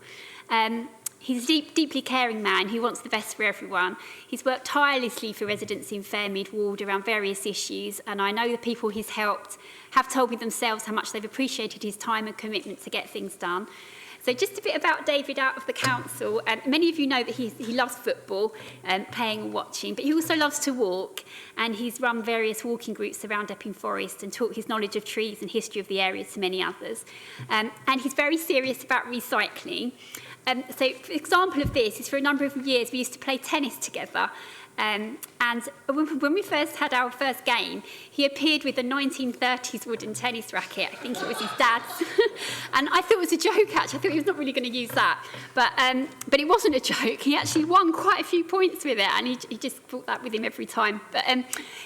He's a deeply caring man who wants the best for everyone. He's worked tirelessly for residents in Fairmead Ward around various issues, and I know the people he's helped have told me themselves how much they've appreciated his time and commitment to get things done. So just a bit about David out of the council. Many of you know that he loves football, playing and watching, but he also loves to walk, and he's run various walking groups around Epping Forest and taught his knowledge of trees and history of the area to many others. And he's very serious about recycling. So, for example of this is for a number of years we used to play tennis together. And when we first had our first game, he appeared with a 1930s wooden tennis racket. I think it was his dad's. And I thought it was a joke, actually. I thought he was not really going to use that. But it wasn't a joke. He actually won quite a few points with it, and he just brought that with him every time. But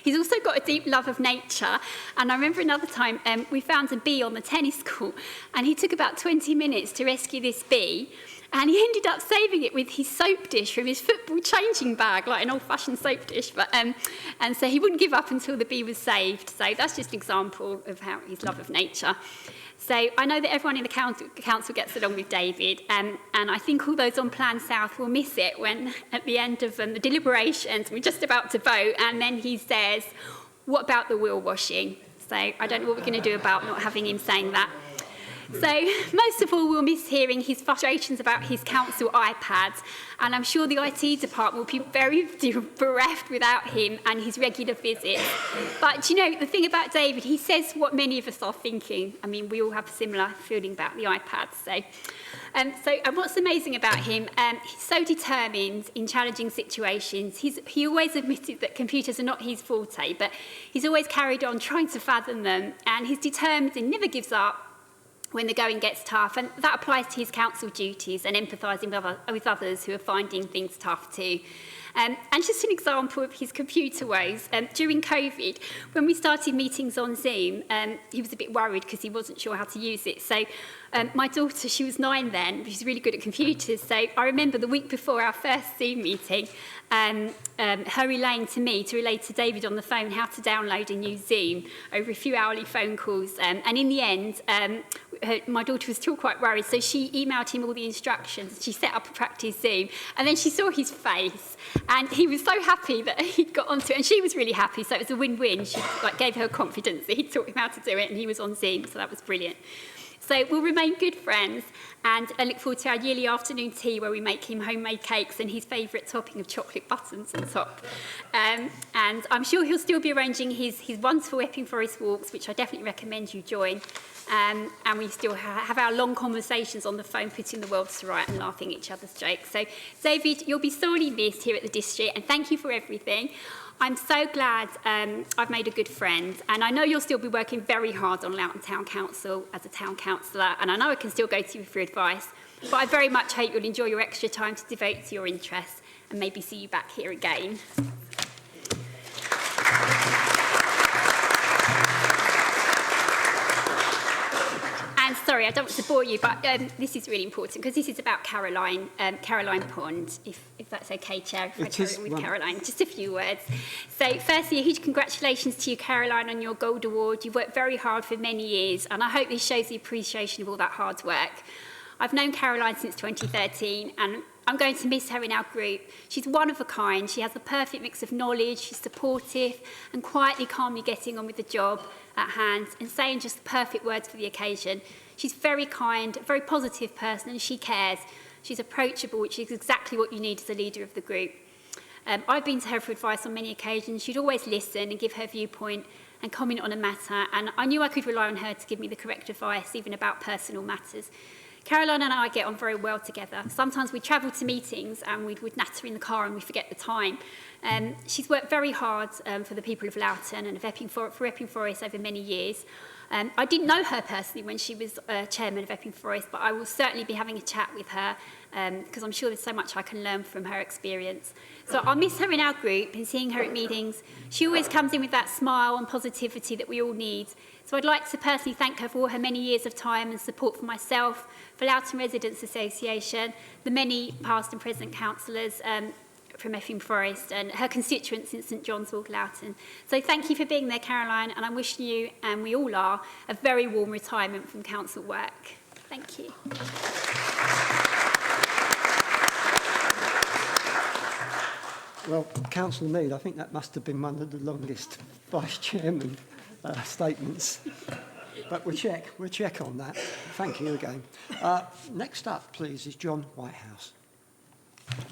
he's also got a deep love of nature. And I remember another time we found a bee on the tennis court, and he took about 20 minutes to rescue this bee. And he ended up saving it with his soap dish from his football changing bag, like an old-fashioned soap dish. But, and so he wouldn't give up until the bee was saved. So that's just an example of how his love of nature. So I know that everyone in the council gets along with David, and I think all those on Plan South will miss it when, at the end of the deliberations, we're just about to vote, and then he says, "What about the wheel washing?" So I don't know what we're going to do about not having him saying that. So, most of all, we'll miss hearing his frustrations about his council iPads, and I'm sure the IT department will be very bereft without him and his regular visits. But, you know, the thing about David, he says what many of us are thinking. I mean, we all have a similar feeling about the iPads. And what's amazing about him, he's so determined in challenging situations. He always admitted that computers are not his forte, but he's always carried on trying to fathom them, and he's determined and never gives up when the going gets tough, and that applies to his council duties and empathising with others who are finding things tough too. And just an example of his computer woes, during COVID, when we started meetings on Zoom, he was a bit worried because he wasn't sure how to use it. So my daughter, she was 9 then, she's really good at computers, so I remember the week before our first Zoom meeting, her relaying to me to relay to David on the phone how to download and use Zoom over a few hourly phone calls. And in the end, my daughter was still quite worried, so she emailed him all the instructions. She set up a practice Zoom, and then she saw his face, and he was so happy that he'd got onto it, and she was really happy, so it was a win-win. She gave her confidence that he'd taught him how to do it, and he was on Zoom, so that was brilliant. So we'll remain good friends, and I look forward to our yearly afternoon tea where we make him homemade cakes and his favourite topping of chocolate buttons on top. And I'm sure he'll still be arranging his wonderful Epping Forest walks, which I definitely recommend you join. And we still have our long conversations on the phone, putting the world to right and laughing at each other's jokes. So, David, you'll be sorely missed here at the district, and thank you for everything. I'm so glad I've made a good friend, and I know you'll still be working very hard on Loughton Town Council as a town councillor, and I know I can still go to you for advice, but I very much hope you'll enjoy your extra time to devote to your interests and maybe see you back here again. And sorry, I don't want to bore you, but this is really important because this is about Caroline Pond, if that's okay, Chair, if I carry on with Caroline. Just a few words. So firstly, a huge congratulations to you, Caroline, on your Gold Award. You've worked very hard for many years, and I hope this shows the appreciation of all that hard work. I've known Caroline since 2013 and I'm going to miss her in our group. She's one of a kind. She has the perfect mix of knowledge, she's supportive and quietly, calmly getting on with the job at hand and saying just the perfect words for the occasion. She's very kind, a very positive person and she cares. She's approachable, which is exactly what you need as a leader of the group. I've been to her for advice on many occasions. She'd always listen and give her viewpoint and comment on a matter, and I knew I could rely on her to give me the correct advice, even about personal matters. Caroline and I get on very well together. Sometimes we travel to meetings and we'd natter in the car and we forget the time. She's worked very hard for the people of Loughton and of Epping for Epping Forest over many years. I didn't know her personally when she was chairman of Epping Forest, but I will certainly be having a chat with her because I'm sure there's so much I can learn from her experience. So I'll miss her in our group and seeing her at meetings. She always comes in with that smile and positivity that we all need. So I'd like to personally thank her for all her many years of time and support for myself, for Loughton Residents Association, the many past and present councillors from Epping Forest and her constituents in St John's Wood, Loughton. So thank you for being there, Caroline, and I'm wishing you, and we all are, a very warm retirement from council work. Thank you. Well, Councillor Mead, I think that must have been one of the longest Vice Chairman statements. But we'll check on that. Thank you again. Next up, please, is John Whitehouse.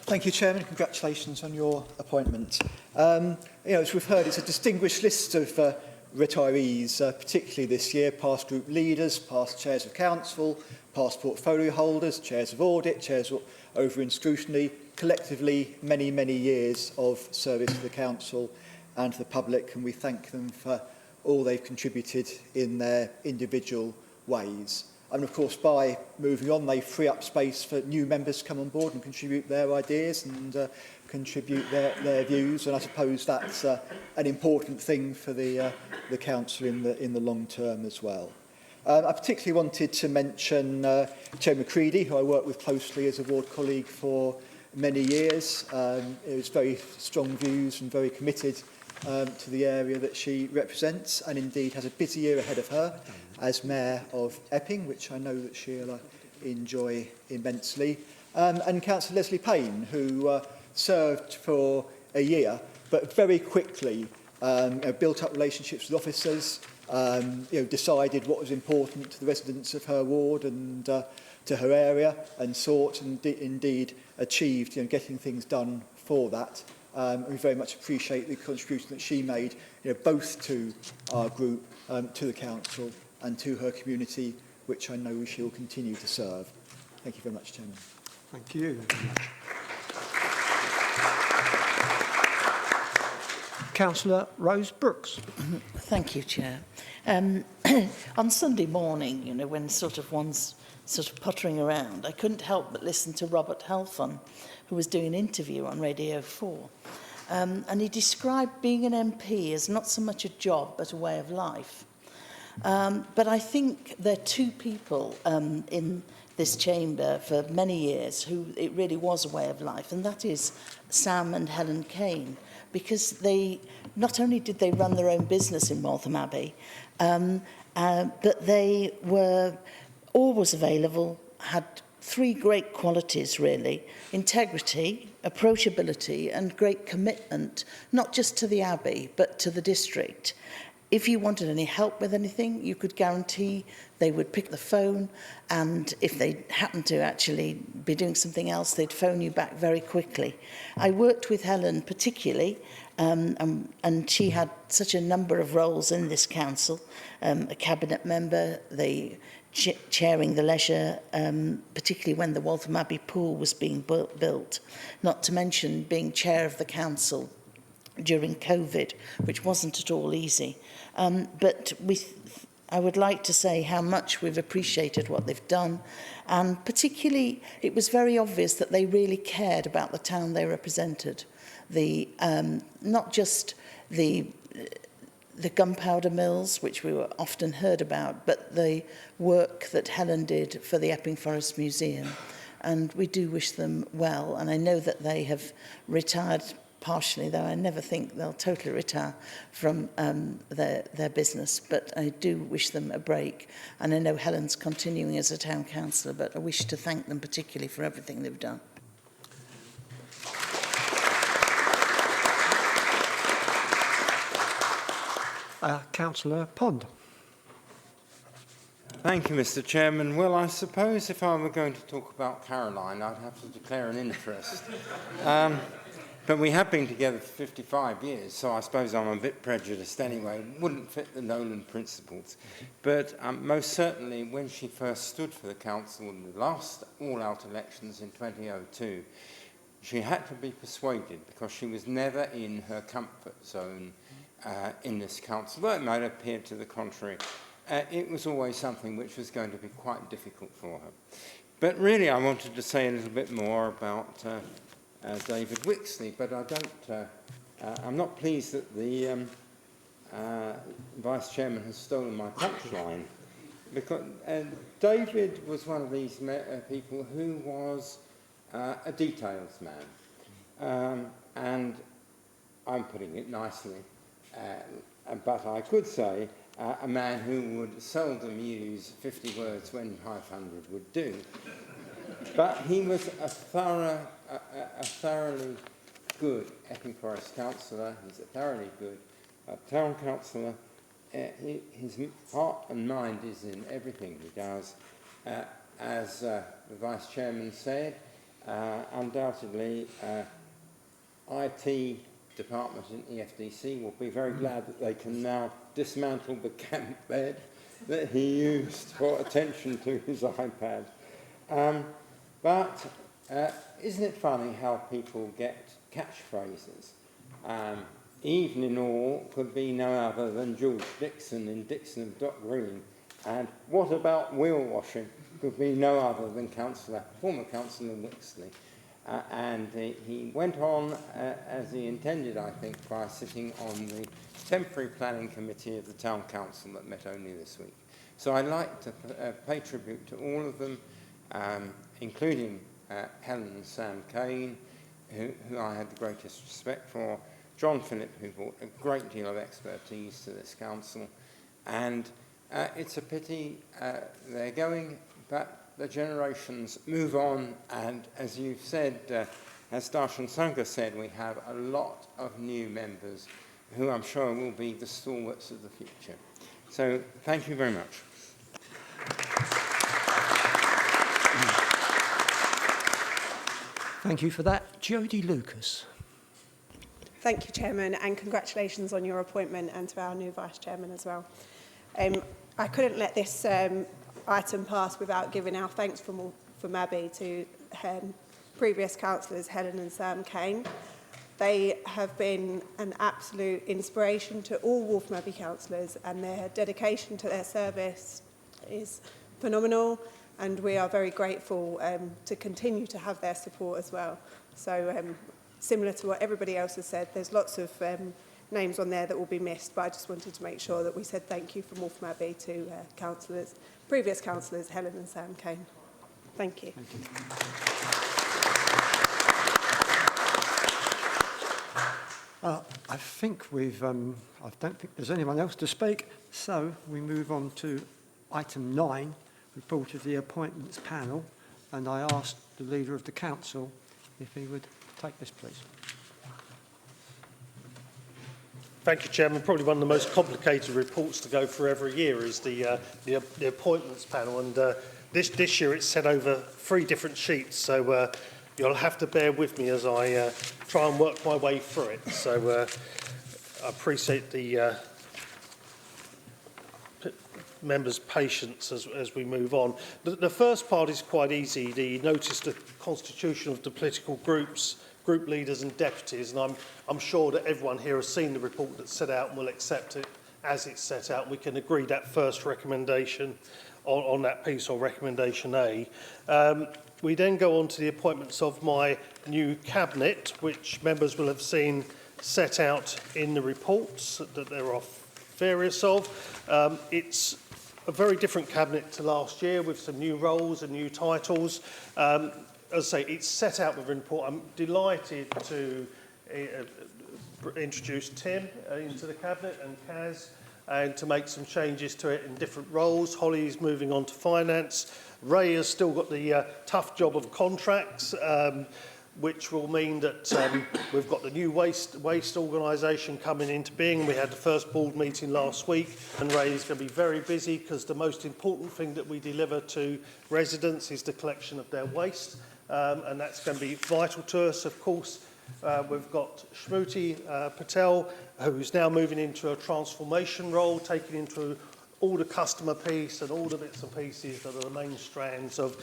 Thank you, Chairman. Congratulations on your appointment. As we've heard, it's a distinguished list of retirees, particularly this year, past group leaders, past chairs of council, past portfolio holders, chairs of audit, chairs over in scrutiny, collectively many, many years of service to the council and to the public, and we thank them for all they've contributed in their individual ways. And of course, by moving on, they free up space for new members to come on board and contribute their ideas and contribute their views. And I suppose that's an important thing for the council in the long term as well. I particularly wanted to mention Chair McCready, who I worked with closely as a ward colleague for many years. It was very strong views and very committed to the area that she represents, and indeed has a busy year ahead of her as Mayor of Epping, which I know that she'll enjoy immensely. And Councillor Leslie Payne, who served for a year, but very quickly built up relationships with officers, decided what was important to the residents of her ward and to her area, and sought and indeed achieved getting things done for that. We very much appreciate the contribution that she made, both to our group, to the council, and to her community, which I know she will continue to serve. Thank you very much, Chairman. Thank you very much. Councillor Rose Brooks. Thank you, Chair. On Sunday morning, when one's puttering around, I couldn't help but listen to Robert Halfon, who was doing an interview on Radio 4. And he described being an MP as not so much a job, but a way of life. But I think there are two people in this chamber for many years who it really was a way of life, and that is Sam and Helen Kane, because they not only did they run their own business in Waltham Abbey, but they were always available, had three great qualities really: integrity, approachability and great commitment, not just to the Abbey but to the district. If you wanted any help with anything, you could guarantee they would pick the phone, and if they happened to actually be doing something else, they'd phone you back very quickly. I worked with Helen particularly, and she had such a number of roles in this council, a cabinet member, chairing the leisure, particularly when the Waltham Abbey pool was being built, not to mention being chair of the council during COVID, which wasn't at all easy. But I would like to say how much we've appreciated what they've done, and particularly it was very obvious that they really cared about the town they represented. Not just the gunpowder mills, which we were often heard about, but the work that Helen did for the Epping Forest Museum. And we do wish them well, and I know that they have retired partially, though I never think they'll totally retire from their business, but I do wish them a break. And I know Helen's continuing as a town councillor, but I wish to thank them particularly for everything they've done. Councillor Pond. Thank you, Mr. Chairman. Well, I suppose if I were going to talk about Caroline, I'd have to declare an interest. But we have been together for 55 years, so I suppose I'm a bit prejudiced anyway. Wouldn't fit the Nolan principles. But most certainly, when she first stood for the council in the last all-out elections in 2002, she had to be persuaded because she was never in her comfort zone in this council. Though it might appear to the contrary, it was always something which was going to be quite difficult for her. But really, I wanted to say a little bit more about David Wixley, but I don't. I'm not pleased that the Vice Chairman has stolen my punchline, because David was one of these people who was a details man, and I'm putting it nicely, but I could say a man who would seldom use 50 words when 500 would do. But he was a thoroughly good Epping Forest councillor. He's a thoroughly good town councillor. His heart and mind is in everything he does. As the Vice Chairman said, undoubtedly IT department in EFDC will be very glad that they can now dismantle the camp bed that he used for attention to his iPad. But isn't it funny how people get catchphrases? Even in all could be no other than George Dixon in Dixon of Dock Green. And what about wheel washing? Could be no other than former Councillor Wixley. And he went on, as he intended, I think, by sitting on the temporary planning committee of the town council that met only this week. So I'd like to pay tribute to all of them, including Helen and Sam Kane, who I had the greatest respect for, John Phillip, who brought a great deal of expertise to this council. And it's a pity they're going, but the generations move on, and as you've said, as Darshan Sangha said, we have a lot of new members who I'm sure will be the stalwarts of the future. So thank you very much. Thank you for that. Jodie Lucas. Thank you, Chairman, and congratulations on your appointment and to our new Vice Chairman as well. I couldn't let this item pass without giving our thanks from Abbey to previous councillors Helen and Sam Kane. They have been an absolute inspiration to all Waltham Abbey councillors, and their dedication to their service is phenomenal, and we are very grateful to continue to have their support as well. So similar to what everybody else has said, there's lots of names on there that will be missed, but I just wanted to make sure that we said thank you from Waltham Abbey to previous councillors Helen and Sam Kane. Thank you. Thank you. I think I don't think there's anyone else to speak, so we move on to item 9, report of the appointments panel, and I asked the leader of the council if he would take this, please. Thank you, Chairman. Probably one of the most complicated reports to go through every year is the appointments panel, and this year it's set over 3 different sheets, so you'll have to bear with me as I try and work my way through it. So I appreciate the members' patience as we move on. The first part is quite easy. The notice the constitution of the political groups, group leaders and deputies, and I'm sure that everyone here has seen the report that's set out and will accept it as it's set out. We can agree that first recommendation on that piece, or recommendation A. We then go on to the appointments of my new cabinet, which members will have seen set out in the reports that there are various of. It's a very different cabinet to last year, with some new roles and new titles. As I say, it's set out within the report. I'm delighted to introduce Tim into the Cabinet and Kaz, and to make some changes to it in different roles. Holly's moving on to finance. Ray has still got the tough job of contracts, which will mean that we've got the new waste organisation coming into being. We had the first board meeting last week, and Ray is going to be very busy because the most important thing that we deliver to residents is the collection of their waste, and that's going to be vital to us. Of course, we've got Shruti Patel, who's now moving into a transformation role, taking into all the customer piece and all the bits and pieces that are the main strands of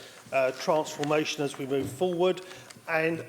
transformation as we move forward. And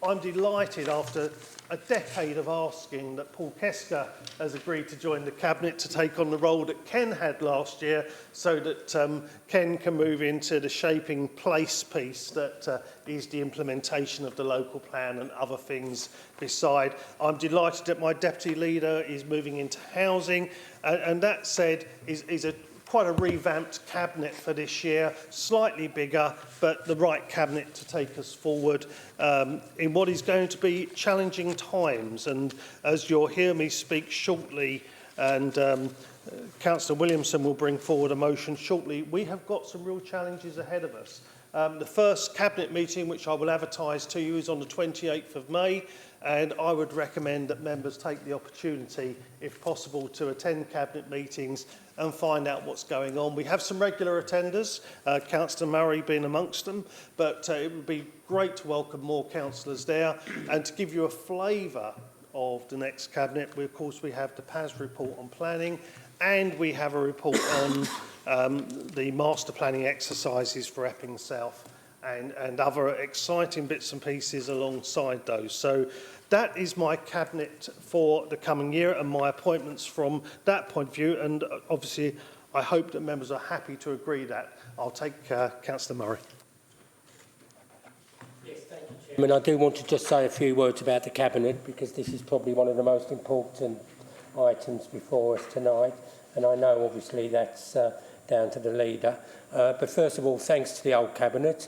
I'm delighted, after a decade of asking, that Paul Kesker has agreed to join the Cabinet to take on the role that Ken had last year, so that Ken can move into the shaping place piece that is the implementation of the local plan and other things beside. I'm delighted that my deputy leader is moving into housing, and that said is quite a revamped Cabinet for this year, slightly bigger, but the right Cabinet to take us forward in what is going to be challenging times. And as you'll hear me speak shortly, and Councillor Williamson will bring forward a motion shortly, we have got some real challenges ahead of us. The first Cabinet meeting, which I will advertise to you, is on the 28th of May, and I would recommend that members take the opportunity, if possible, to attend Cabinet meetings and find out what's going on. We have some regular attenders, Councillor Murray being amongst them, but it would be great to welcome more councillors there. And to give you a flavour of the next Cabinet, of course, we have the PAS report on planning, and we have a report on the master planning exercises for Epping South and other exciting bits and pieces alongside those. So that is my Cabinet for the coming year and my appointments from that point of view. And obviously, I hope that members are happy to agree that. I'll take Councillor Murray. Yes, thank you, Chairman. I do want to just say a few words about the Cabinet, because this is probably one of the most important items before us tonight. And I know, obviously, that's down to the leader. But first of all, thanks to the old Cabinet.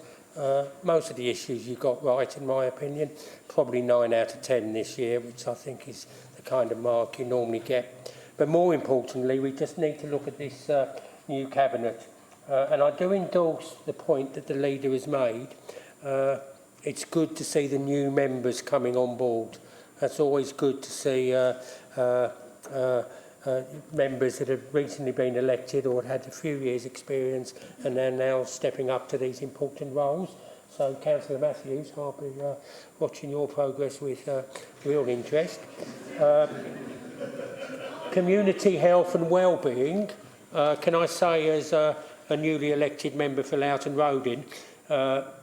Most of the issues you got right, in my opinion. Probably 9 out of 10 this year, which I think is the kind of mark you normally get. But more importantly, we just need to look at this new Cabinet. And I do endorse the point that the leader has made. It's good to see the new members coming on board. That's always good to see members that have recently been elected or had a few years' experience and they're now stepping up to these important roles. So, Councillor Matthews, I'll be watching your progress with real interest. Community health and wellbeing, can I say, as a newly elected member for Loughton Roding,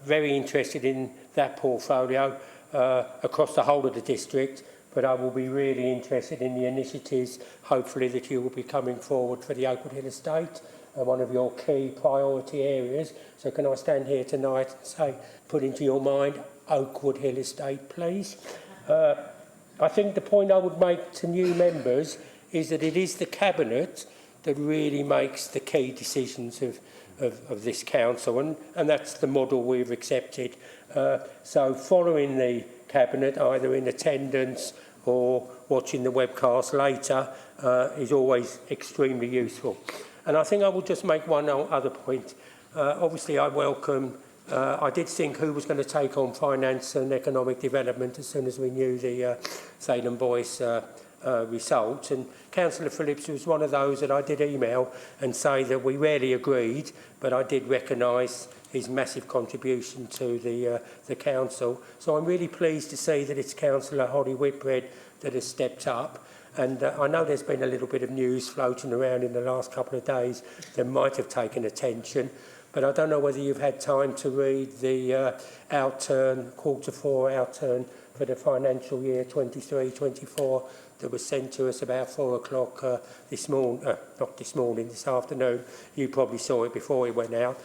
very interested in that portfolio across the whole of the district. But I will be really interested in the initiatives, hopefully, that you will be coming forward for the Oakwood Hill Estate, one of your key priority areas. So can I stand here tonight and say, put into your mind, Oakwood Hill Estate, please? I think the point I would make to new members is that it is the Cabinet that really makes the key decisions of this council, and that's the model we've accepted. So following the Cabinet, either in attendance or watching the webcast later, is always extremely useful. And I think I will just make one other point. Obviously, I welcome, I did think who was going to take on finance and economic development as soon as we knew the Salem Voice result. And Councillor Phillips was one of those that I did email and say that we rarely agreed, but I did recognise his massive contribution to the council. So I'm really pleased to see that it's Councillor Holly Whitbread that has stepped up. And I know there's been a little bit of news floating around in the last couple of days that might have taken attention, but I don't know whether you've had time to read the outturn, Q4 outturn for the financial year 23-24 that was sent to us about 4 o'clock this morning, this afternoon. You probably saw it before it went out.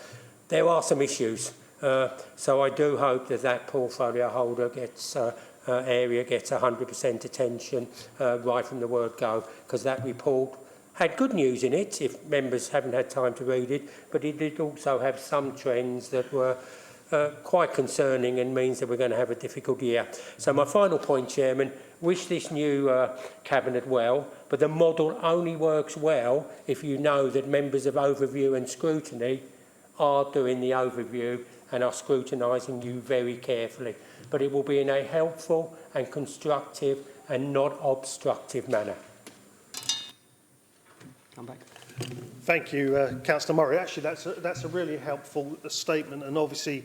There are some issues, so I do hope that that portfolio holder gets area gets 100% attention right from the word go, because that report had good news in it, if members haven't had time to read it, but it did also have some trends that were quite concerning and means that we're going to have a difficult year. So my final point, Chairman, wish this new Cabinet well, but the model only works well if you know that members of overview and scrutiny are doing the overview and are scrutinising you very carefully. But it will be in a helpful and constructive and not obstructive manner. Come back. Thank you, Councillor Murray. Actually, that's a really helpful statement, and obviously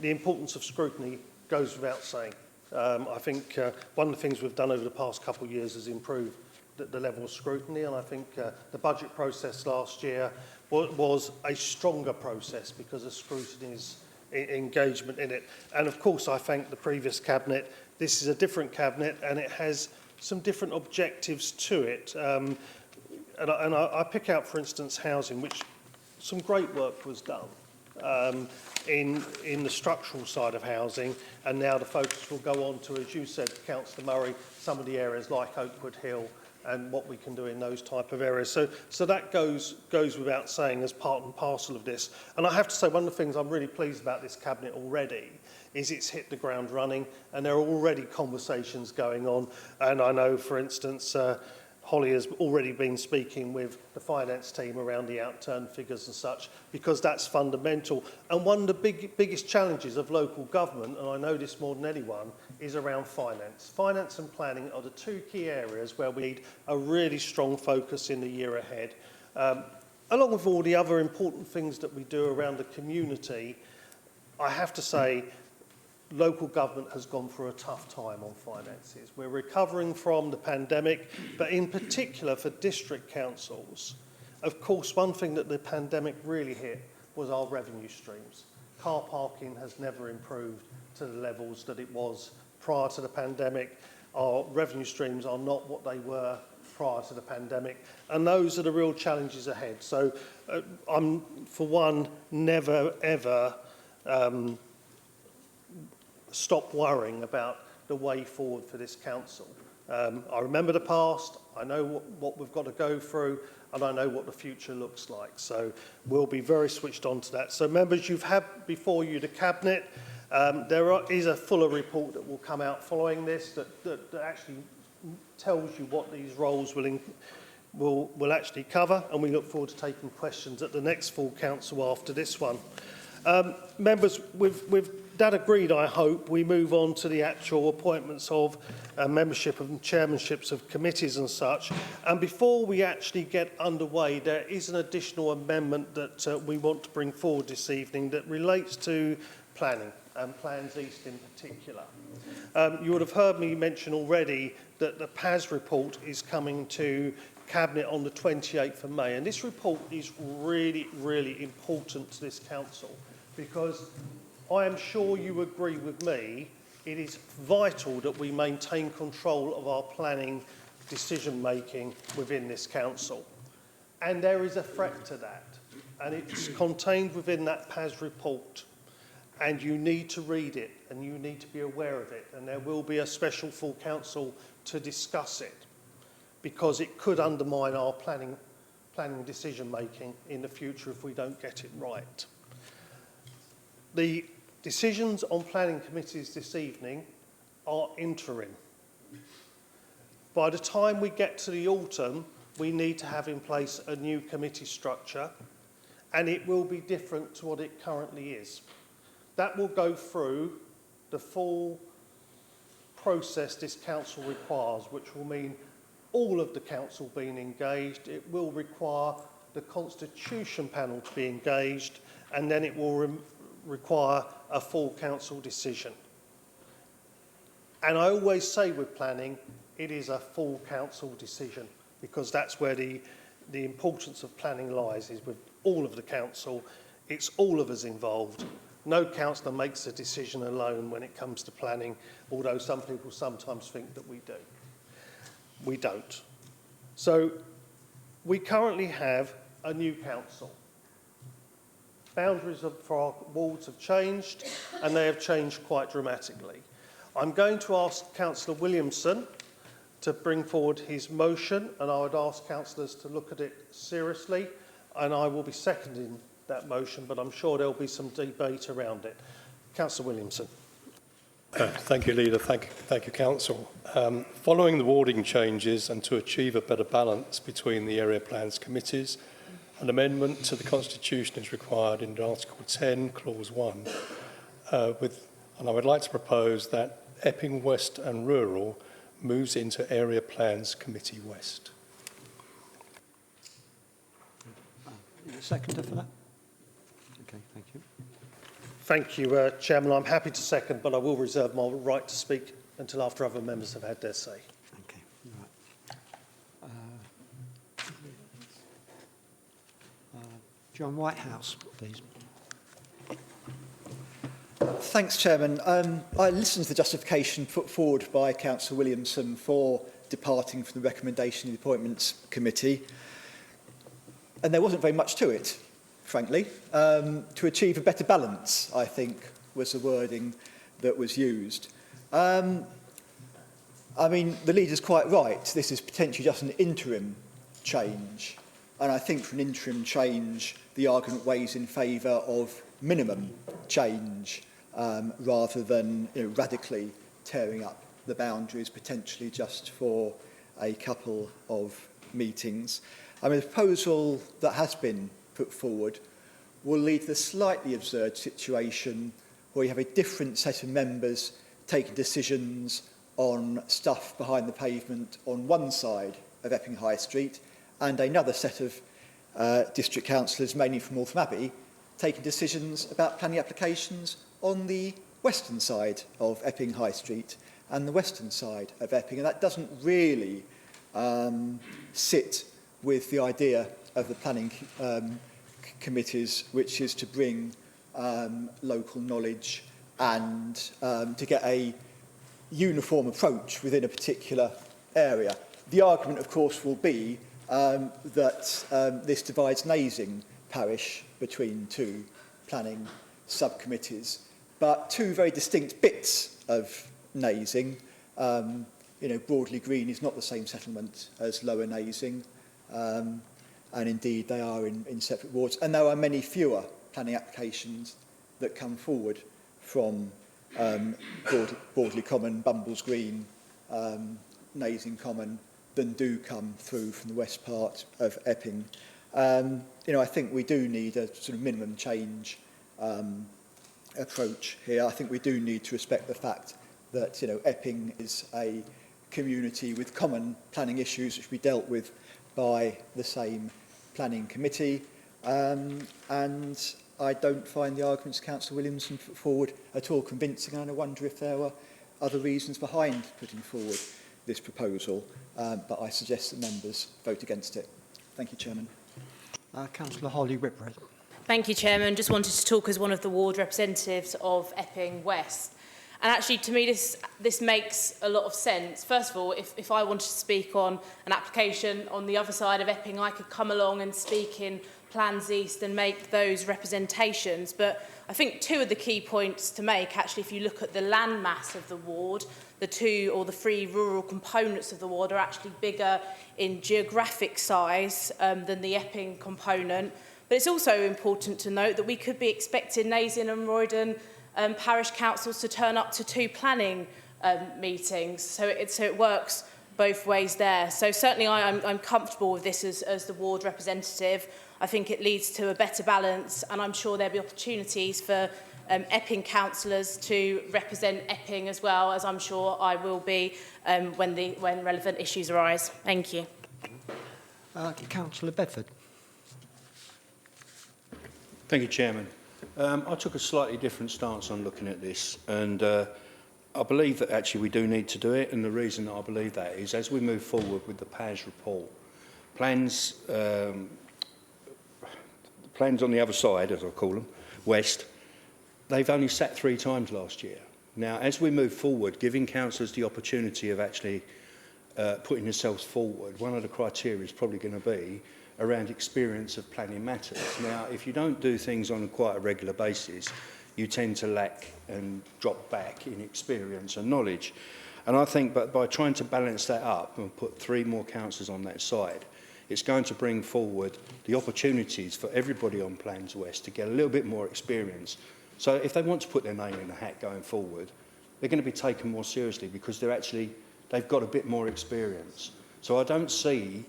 the importance of scrutiny goes without saying. I think one of the things we've done over the past couple of years is improve the level of scrutiny, and I think the budget process last year was a stronger process because of scrutiny's engagement in it. And of course, I thank the previous Cabinet. This is a different Cabinet, and it has some different objectives to it. And I pick out, for instance, housing, which some great work was done in the structural side of housing, and now the focus will go on to, as you said, Councillor Murray, some of the areas like Oakwood Hill and what we can do in those type of areas. So that goes without saying as part and parcel of this. And I have to say, one of the things I'm really pleased about this Cabinet already is it's hit the ground running, and there are already conversations going on. And I know, for instance, Holly has already been speaking with the finance team around the outturn figures and such, because that's fundamental. And one of the biggest challenges of local government, and I know this more than anyone, is around finance. Finance and planning are the two key areas where we need a really strong focus in the year ahead. Along with all the other important things that we do around the community, I have to say, local government has gone through a tough time on finances. We're recovering from the pandemic, but in particular for district councils, of course, one thing that the pandemic really hit was our revenue streams. Car parking has never improved to the levels that it was prior to the pandemic. Our revenue streams are not what they were prior to the pandemic, and those are the real challenges ahead. So I'm, for one, never ever stop worrying about the way forward for this council. I remember the past, I know what we've got to go through, and I know what the future looks like. So we'll be very switched on to that. So members, you've had before you the Cabinet. There is a fuller report that will come out following this that actually tells you what these roles will actually cover, and we look forward to taking questions at the next full council after this one. Members, with that agreed, I hope we move on to the actual appointments of membership and chairmanships of committees and such. And before we actually get underway, there is an additional amendment that we want to bring forward this evening that relates to planning, and Plans East in particular. You would have heard me mention already that the PAS report is coming to Cabinet on the 28th of May, and this report is really, really important to this council, because I am sure you agree with me, it is vital that we maintain control of our planning decision making within this council. And there is a threat to that, and it's contained within that PAS report, and you need to read it and you need to be aware of it, and there will be a special full council to discuss it, because it could undermine our planning decision making in the future if we don't get it right. The decisions on planning committees this evening are interim. By the time we get to the autumn, we need to have in place a new committee structure, and it will be different to what it currently is. That will go through the full process this council requires, which will mean all of the council being engaged. It will require the Constitution panel to be engaged, and then it will require a full council decision. And I always say with planning, it is a full council decision, because that's where the importance of planning lies, is with all of the council. It's all of us involved. No councillor makes a decision alone when it comes to planning, although some people sometimes think that we do. We don't. So we currently have a new council. Boundaries for our wards have changed, and they have changed quite dramatically. I'm going to ask Councillor Williamson to bring forward his motion, and I would ask councillors to look at it seriously, and I will be seconding that motion, but I'm sure there'll be some debate around it. Councillor Williamson. Thank you, Leader. Thank you, Council. Following the warding changes and to achieve a better balance between the area plans committees, an amendment to the Constitution is required in Article 10, Clause 1, and I would like to propose that Epping West and Rural moves into Area Plans Committee West. Seconder for that? Okay, thank you. Thank you, Chairman. I'm happy to second, but I will reserve my right to speak until after other members have had their say. Okay, right. John Whitehouse, please. Thanks, Chairman. I listened to the justification put forward by Councillor Williamson for departing from the recommendation of the Appointments Committee, and there wasn't very much to it, frankly. To achieve a better balance, I think, was the wording that was used. I mean, the leader's quite right. This is potentially just an interim change, and I think for an interim change, the argument weighs in favour of minimum change rather than radically tearing up the boundaries potentially just for a couple of meetings. I mean, the proposal that has been put forward will lead to the slightly absurd situation where you have a different set of members taking decisions on stuff behind the pavement on one side of Epping High Street and another set of district councillors, mainly from Waltham Abbey, taking decisions about planning applications on the western side of Epping High Street and the western side of Epping. And that doesn't really sit with the idea of the planning committees, which is to bring local knowledge and to get a uniform approach within a particular area. The argument, of course, will be that this divides Nazing parish between two planning subcommittees, but two very distinct bits of Nazing. Broadley Green is not the same settlement as Lower Nazing, and indeed they are in separate wards. And there are many fewer planning applications that come forward from Broadley Common, Bumbles Green, Nazing Common than do come through from the west part of Epping. I think we do need a sort of minimum change approach here. I think we do need to respect the fact that Epping is a community with common planning issues which we dealt with by the same planning committee, and I don't find the arguments Councillor Williamson put forward at all convincing, and I wonder if there were other reasons behind putting forward this proposal, but I suggest that members vote against it. Thank you, Chairman. Councillor Holly Whitbread. Thank you, Chairman. Just wanted to talk as one of the ward representatives of Epping West. And actually, to me, this makes a lot of sense. First of all, if I wanted to speak on an application on the other side of Epping, I could come along and speak in Plans East and make those representations. But I think two of the key points to make, actually, if you look at the land mass of the ward, the two or the three rural components of the ward are actually bigger in geographic size than the Epping component. But it's also important to note that we could be expecting Nazing and Roydon parish councils to turn up to two planning meetings. So it works both ways there. So certainly I'm comfortable with this as the ward representative. I think it leads to a better balance, and I'm sure there'll be opportunities for Epping councillors to represent Epping as well, as I'm sure I will be when relevant issues arise. Thank you. Councillor Bedford. Thank you, Chairman. I took a slightly different stance on looking at this, and I believe that actually we do need to do it, and the reason that I believe that is as we move forward with the PAS report, plans on the other side, as I call them, west, they've only sat 3 times last year. Now, as we move forward, giving councillors the opportunity of actually putting themselves forward, one of the criteria is probably going to be around experience of planning matters. Now, if you don't do things on quite a regular basis, you tend to lack and drop back in experience and knowledge. And I think by trying to balance that up and put 3 more councillors on that side, it's going to bring forward the opportunities for everybody on Plans West to get a little bit more experience So if they want to put their name in the hat going forward, they're going to be taken more seriously because they've got a bit more experience. So I don't see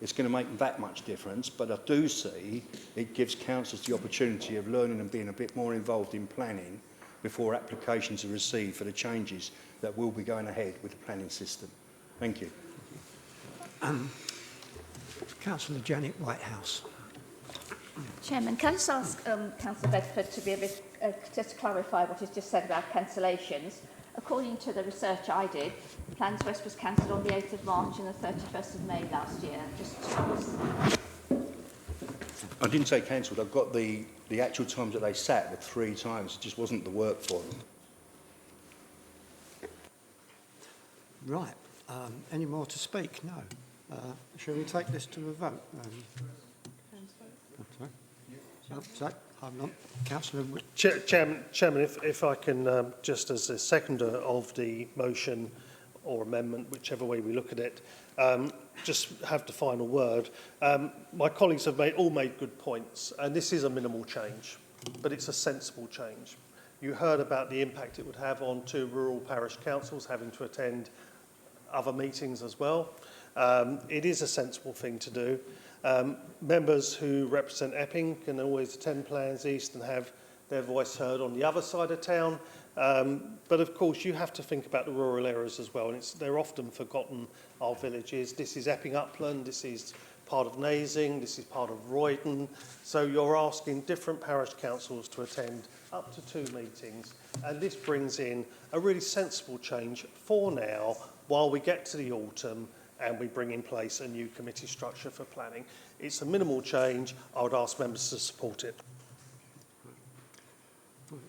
it's going to make that much difference, but I do see it gives councillors the opportunity of learning and being a bit more involved in planning before applications are received for the changes that will be going ahead with the planning system. Thank you. Councillor Janet Whitehouse. Chairman, can I just ask Councillor Bedford to be a bit, just to clarify what he's just said about cancellations? According to the research I did, Plans West was cancelled on the 8th of March and the 31st of May last year. I didn't say cancelled. I've got the actual times that they sat were 3 times. It just wasn't the work for them. Right. Any more to speak? No. Shall we take this to a vote? Sorry. I'm not. Councillor. Chairman, if I can, just as a seconder of the motion or amendment, whichever way we look at it, just have the final word. My colleagues have all made good points, and this is a minimal change, but it's a sensible change. You heard about the impact it would have on 2 rural parish councils having to attend other meetings as well. It is a sensible thing to do. Members who represent Epping can always attend Plans East and have their voice heard on the other side of town. But of course, you have to think about the rural areas as well, and they're often forgotten, our villages. This is Epping Upland, this is part of Nazing, this is part of Roydon. So you're asking different parish councils to attend up to 2 meetings, and this brings in a really sensible change for now while we get to the autumn and we bring in place a new committee structure for planning. It's a minimal change. I would ask members to support it.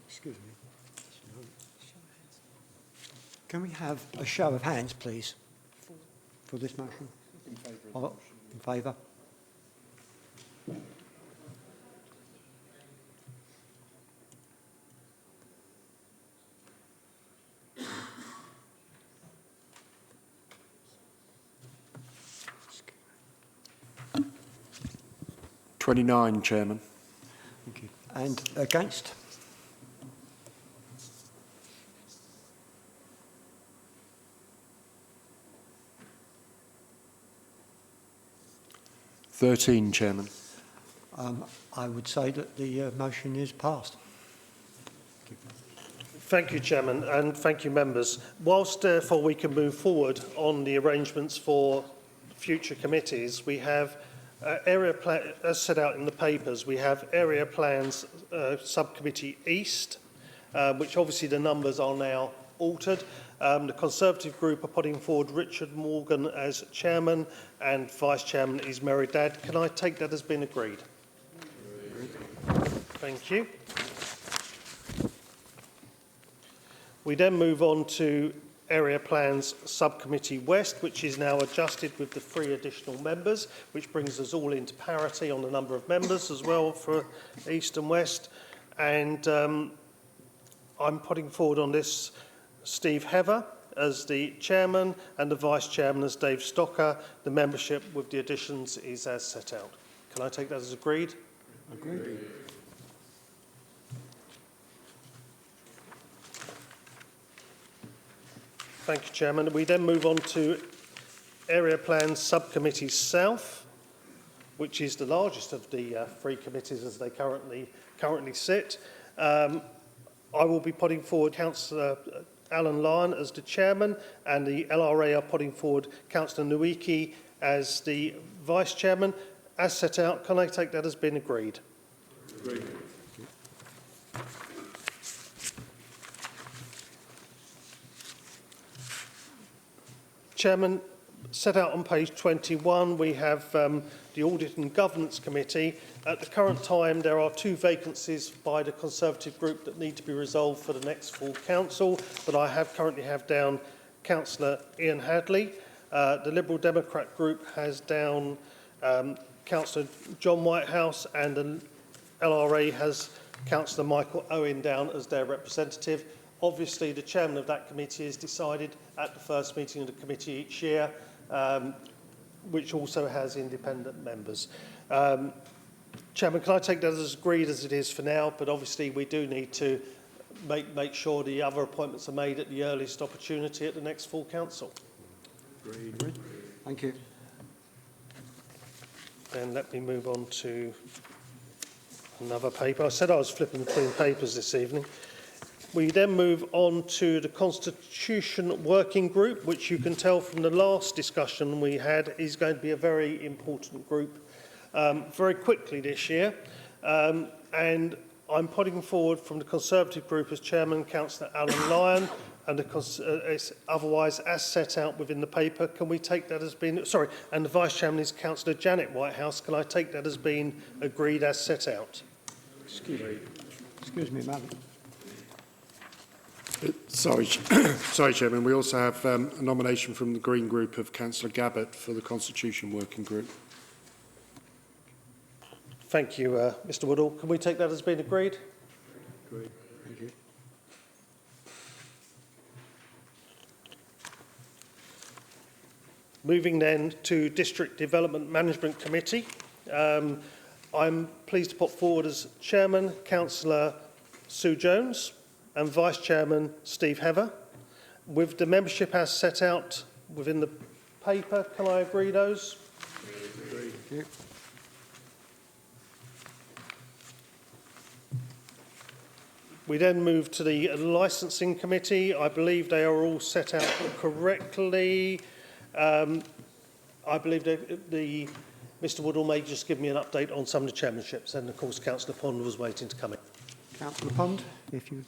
Excuse me. Can we have a show of hands, please, for this motion? In favour. In favour. (29), Chairman. Thank you. And against? (13), Chairman. I would say that the motion is passed. Thank you, Chairman, and thank you, members. Whilst, therefore, we can move forward on the arrangements for future committees, we have as set out in the papers, we have Area Plans Subcommittee East, which obviously the numbers are now altered. The Conservative group are putting forward Richard Morgan as chairman, and vice chairman is Mary Dadd. Can I take that as being agreed? Thank you. We then move on to Area Plans Subcommittee West, which is now adjusted with the 3 additional members, which brings us all into parity on the number of members as well for East and West. And I'm putting forward on this Steve Heather as the chairman and the vice chairman as Dave Stocker. The membership with the additions is as set out. Can I take that as agreed? Agreed. Thank you, Chairman. We then move on to Area Plans Subcommittee South, which is the largest of the 3 committees as they currently sit. I will be putting forward Councillor Alan Lyon as the chairman, and the LRA are putting forward Councillor Nwiki as the vice chairman. As set out, can I take that as being agreed? Agreed. Chairman, set out on page 21, we have the Audit and Governance Committee. At the current time, there are 2 vacancies by the Conservative group that need to be resolved for the next full council, but I currently have down Councillor Ian Hadley. The Liberal Democrat group has down Councillor John Whitehouse, and the LRA has Councillor Michael Owen down as their representative. Obviously, the chairman of that committee is decided at the first meeting of the committee each year, which also has independent members. Chairman, can I take that as agreed as it is for now? But obviously we do need to make sure the other appointments are made at the earliest opportunity at the next full council. Agreed. Thank you. Then let me move on to another paper. I said I was flipping between papers this evening. We then move on to the Constitution Working Group, which you can tell from the last discussion we had is going to be a very important group very quickly this year. And I'm putting forward from the Conservative Group as Chairman, Councillor Alan Lyon, and it's otherwise as set out within the paper. Can we take that as being, sorry, and the Vice Chairman is Councillor Janet Whitehouse. Can I take that as being agreed as set out? Excuse me, madam. Sorry, Chairman. We also have a nomination from the Green Group of Councillor Gabbett for the Constitution Working Group. Thank you, Mr Woodall. Can we take that as being agreed? Agreed. Thank you. Moving then to District Development Management Committee. I'm pleased to put forward as Chairman, Councillor Sue Jones, and Vice Chairman Steve Heather. With the membership as set out within the paper, can I agree those? Agreed. Thank you. We then move to the Licensing Committee. I believe they are all set out correctly. I believe Mr Woodall may just give me an update on some of the chairmanships, and of course Councillor Pond was waiting to come in. Councillor Pond, if you...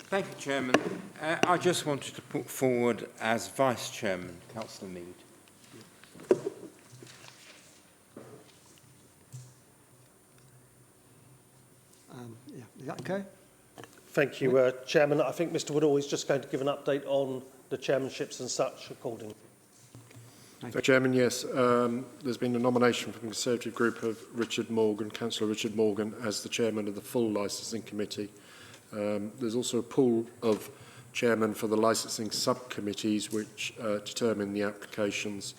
Thank you, Chairman. I just wanted to put forward as Vice Chairman, Councillor Mead. Yeah, is that okay? Thank you, Chairman. I think Mr Woodall is just going to give an update on the chairmanships and such accordingly. Chairman, yes. There's been a nomination from the Conservative Group of Richard Morgan, Councillor Richard Morgan, as the Chairman of the full Licensing Committee. There's also a pool of chairmen for the licensing subcommittees which determine the applications.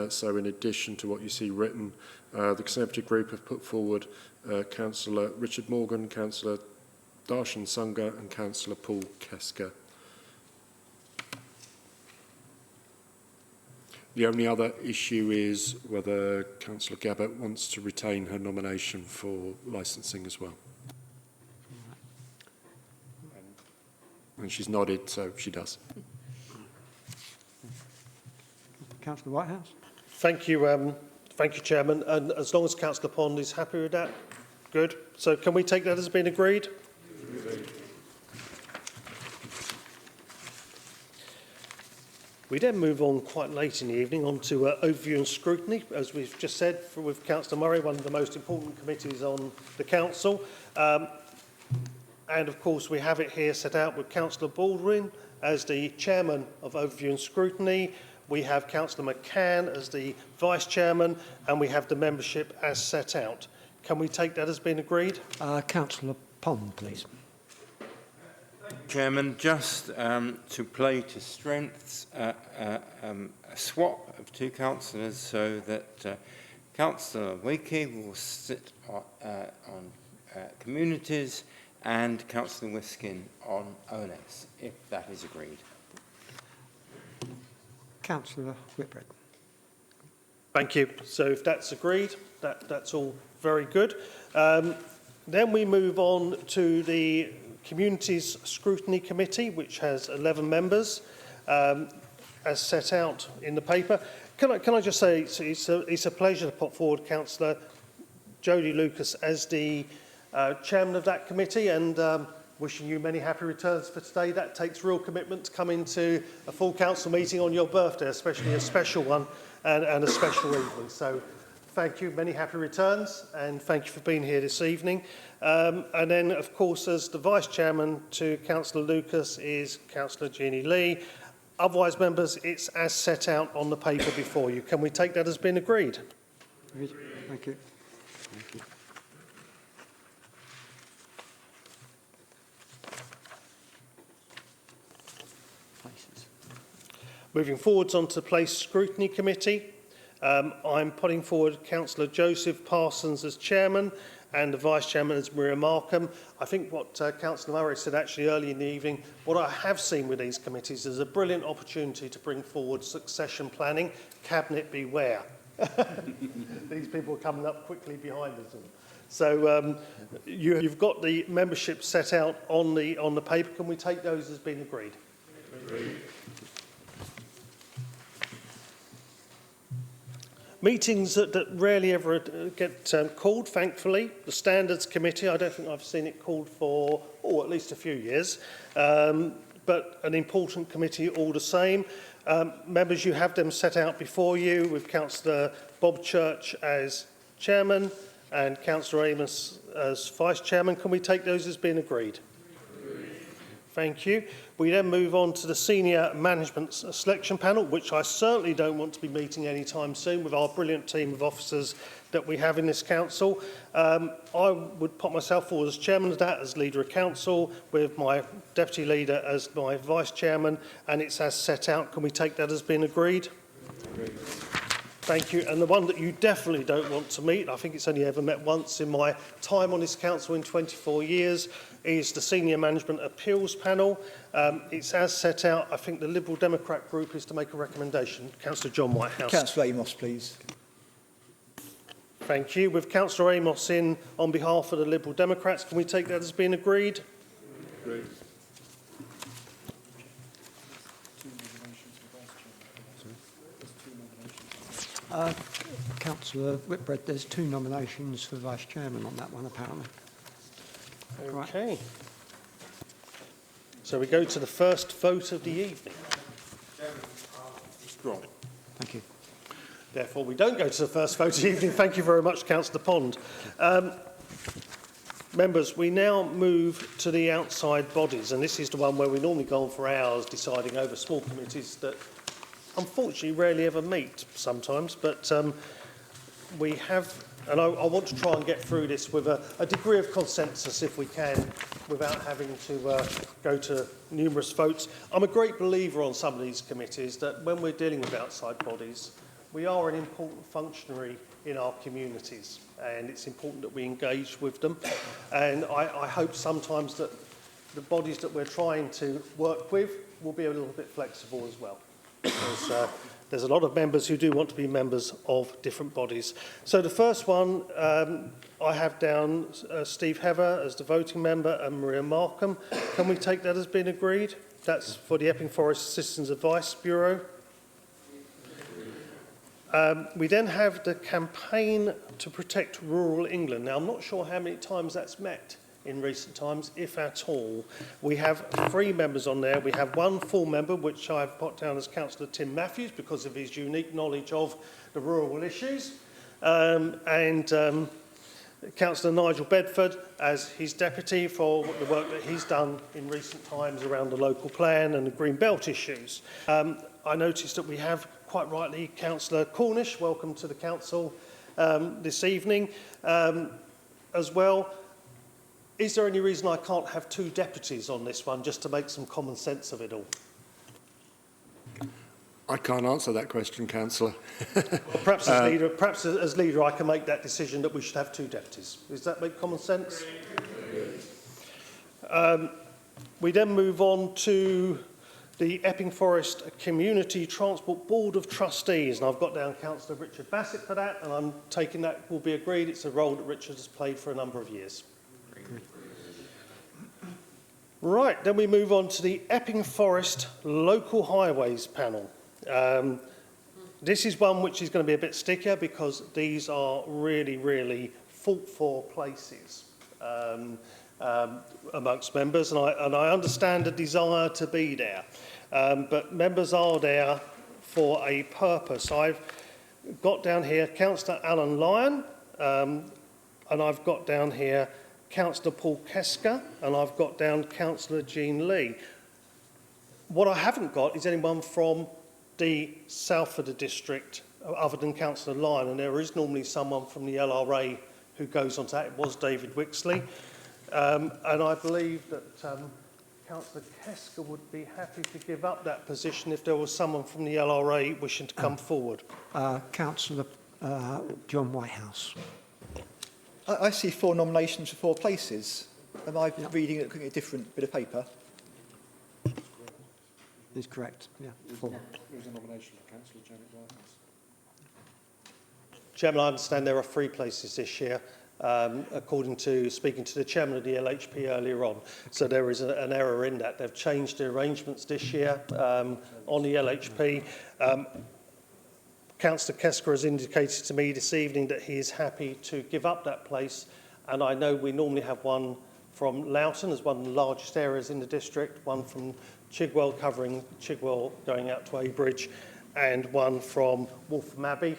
So in addition to what you see written, the Conservative Group have put forward Councillor Richard Morgan, Councillor Darshan Sangha and Councillor Paul Kesker. The only other issue is whether Councillor Gabbett wants to retain her nomination for licensing as well. And she's nodded, so she does. Councillor Whitehouse. Thank you, Chairman. And as long as Councillor Pond is happy with that, good. So can we take that as being agreed? We then move on quite late in the evening on to overview and scrutiny, as we've just said, with Councillor Murray, one of the most important committees on the Council. And of course, we have it here set out with Councillor Baldwin as the Chairman of Overview and Scrutiny. We have Councillor McCann as the Vice Chairman, and we have the membership as set out. Can we take that as being agreed? Councillor Pond, please. Chairman, just to play to strengths, a swap of two councillors so that Councillor Wakey will sit on communities and Councillor Wiskin on ONS, if that is agreed. Councillor Whitbread. Thank you. So if that's agreed, that's all very good. Then we move on to the Communities Scrutiny Committee, which has 11 members, as set out in the paper. Can I just say it's a pleasure to put forward Councillor Jodie Lucas as the Chairman of that committee, and wishing you many happy returns for today. That takes real commitment to come into a full council meeting on your birthday, especially a special one and a special evening. So thank you, many happy returns, and thank you for being here this evening. And then, of course, as the Vice Chairman to Councillor Lucas is Councillor Jeannie Lee. Otherwise, members, it's as set out on the paper before you. Can we take that as being agreed? Thank you. Thank you. Moving forwards onto the Place Scrutiny Committee. I'm putting forward Councillor Joseph Parsons as chairman and the vice chairman is Maria Markham. I think what Councillor Murray said actually early in the evening, what I have seen with these committees is a brilliant opportunity to bring forward succession planning. Cabinet beware. These people are coming up quickly behind us. So you've got the membership set out on the paper. Can we take those as being agreed? Agreed. Meetings that rarely ever get called, thankfully. The Standards Committee, I don't think I've seen it called for, at least a few years, but an important committee all the same. Members, you have them set out before you with Councillor Bob Church as chairman and Councillor Amos as vice chairman. Can we take those as being agreed? Thank you. We then move on to the Senior Management Selection Panel, which I certainly don't want to be meeting anytime soon with our brilliant team of officers that we have in this council. I would put myself forward as chairman of that, as leader of council, with my deputy leader as my vice chairman, and it's as set out. Can we take that as being agreed? Agreed. Thank you. And the one that you definitely don't want to meet, I think it's only ever met once in my time on this council in 24 years, is the Senior Management Appeals Panel. It's as set out. I think the Liberal Democrat group is to make a recommendation. Councillor John Whitehouse. Councillor Amos, please. Thank you. With Councillor Amos in on behalf of the Liberal Democrats, can we take that as being agreed? Agreed. Councillor Whitbread, there's 2 nominations for vice chairman on that one, apparently. Okay. Right. So we go to the first vote of the evening. Strong. Thank you. Therefore, we don't go to the first vote of the evening. Thank you very much, Councillor Pond. Members, we now move to the outside bodies, and this is the one where we normally go on for hours deciding over small committees that unfortunately rarely ever meet sometimes, but we have, and I want to try and get through this with a degree of consensus if we can, without having to go to numerous votes. I'm a great believer on some of these committees that when we're dealing with outside bodies, we are an important functionary in our communities, and it's important that we engage with them. And I hope sometimes that the bodies that we're trying to work with will be a little bit flexible as well. Because there's a lot of members who do want to be members of different bodies. So the first one, I have down Steve Heather as the voting member and Maria Markham. Can we take that as being agreed? That's for the Epping Forest Citizens Advice Bureau. We then have the Campaign to Protect Rural England. Now, I'm not sure how many times that's met in recent times, if at all. We have 3 members on there. We have 1 full member, which I've put down as Councillor Tim Matthews because of his unique knowledge of the rural issues, and Councillor Nigel Bedford as his deputy for the work that he's done in recent times around the local plan and the green belt issues. I noticed that we have, quite rightly, Councillor Cornish, welcome to the council this evening, as well. Is there any reason I can't have 2 deputies on this one, just to make some common sense of it all? I can't answer that question, Councillor. Perhaps as leader, I can make that decision that we should have 2 deputies. Does that make common sense? We then move on to the Epping Forest Community Transport Board of Trustees, and I've got down Councillor Richard Bassett for that, and I'm taking that will be agreed. It's a role that Richard has played for a number of years. Right, then we move on to the Epping Forest Local Highways Panel. This is one which is going to be a bit stickier because these are really, really fought-for places amongst members, and I understand a desire to be there. But members are there for a purpose. I've got down here Councillor Alan Lyon, and I've got down here Councillor Paul Kesker, and I've got down Councillor Jean Lee. What I haven't got is anyone from the south of the district other than Councillor Lyon, and there is normally someone from the LRA who goes on to that. It was David Wixley. And I believe that Councillor Kesker would be happy to give up that position if there was someone from the LRA wishing to come forward. Councillor John Whitehouse. I see 4 nominations for 4 places. Am I reading a different bit of paper? Is correct, yeah. 4. There's a nomination for Councillor Janet Whitehouse. Chairman, I understand there are 3 places this year, according to speaking to the chairman of the LHP earlier on. So there is an error in that. They've changed the arrangements this year on the LHP. Councillor Kesker has indicated to me this evening that he is happy to give up that place, and I know we normally have one from Loughton as one of the largest areas in the district, one from Chigwell covering Chigwell going out to Abridge, and one from Waltham Abbey.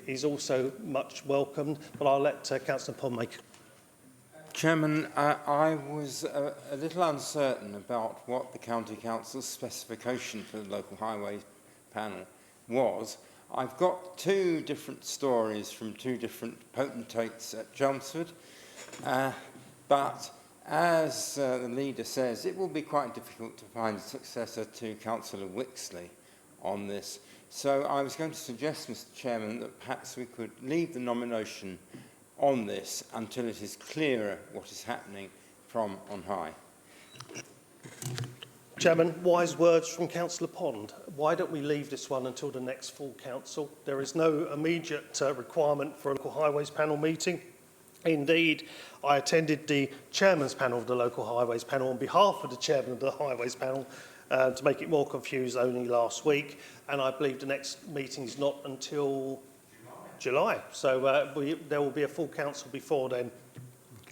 He's also much welcomed, but I'll let Councillor Pond make. Chairman, I was a little uncertain about what the County Council's specification for the local highway panel was. I've got 2 different stories from 2 different potentates at Chelmsford, but as the leader says, it will be quite difficult to find a successor to Councillor Wixley on this. So I was going to suggest, Mr. Chairman, that perhaps we could leave the nomination on this until it is clearer what is happening from on high. Chairman, wise words from Councillor Pond. Why don't we leave this one until the next full council? There is no immediate requirement for a local highways panel meeting. Indeed, I attended the chairman's panel of the local highways panel on behalf of the chairman of the highways panel to make it more confused only last week, and I believe the next meeting is not until July. So there will be a full council before then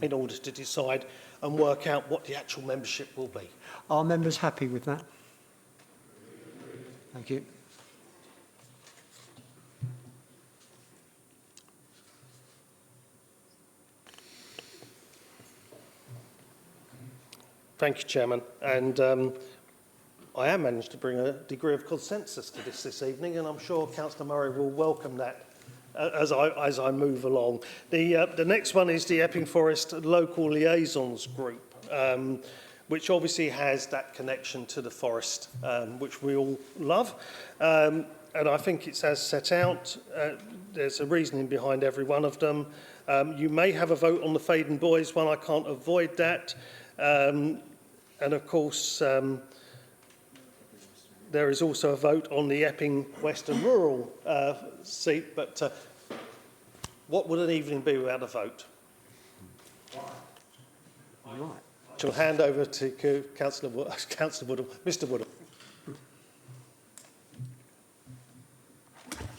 in order to decide and work out what the actual membership will be. Are members happy with that? Thank you. Thank you, Chairman. And I have managed to bring a degree of consensus to this evening, and I'm sure Councillor Murray will welcome that as I move along. The next one is the Epping Forest Local Liaisons Group, which obviously has that connection to the forest, which we all love. And I think it's as set out. There's a reasoning behind every one of them. You may have a vote on the Faden Boys one. I can't avoid that. And of course, there is also a vote on the Epping Western Rural seat, but what would an evening be without a vote? All right. I'll hand over to Councillor Woodall. Mr. Woodall.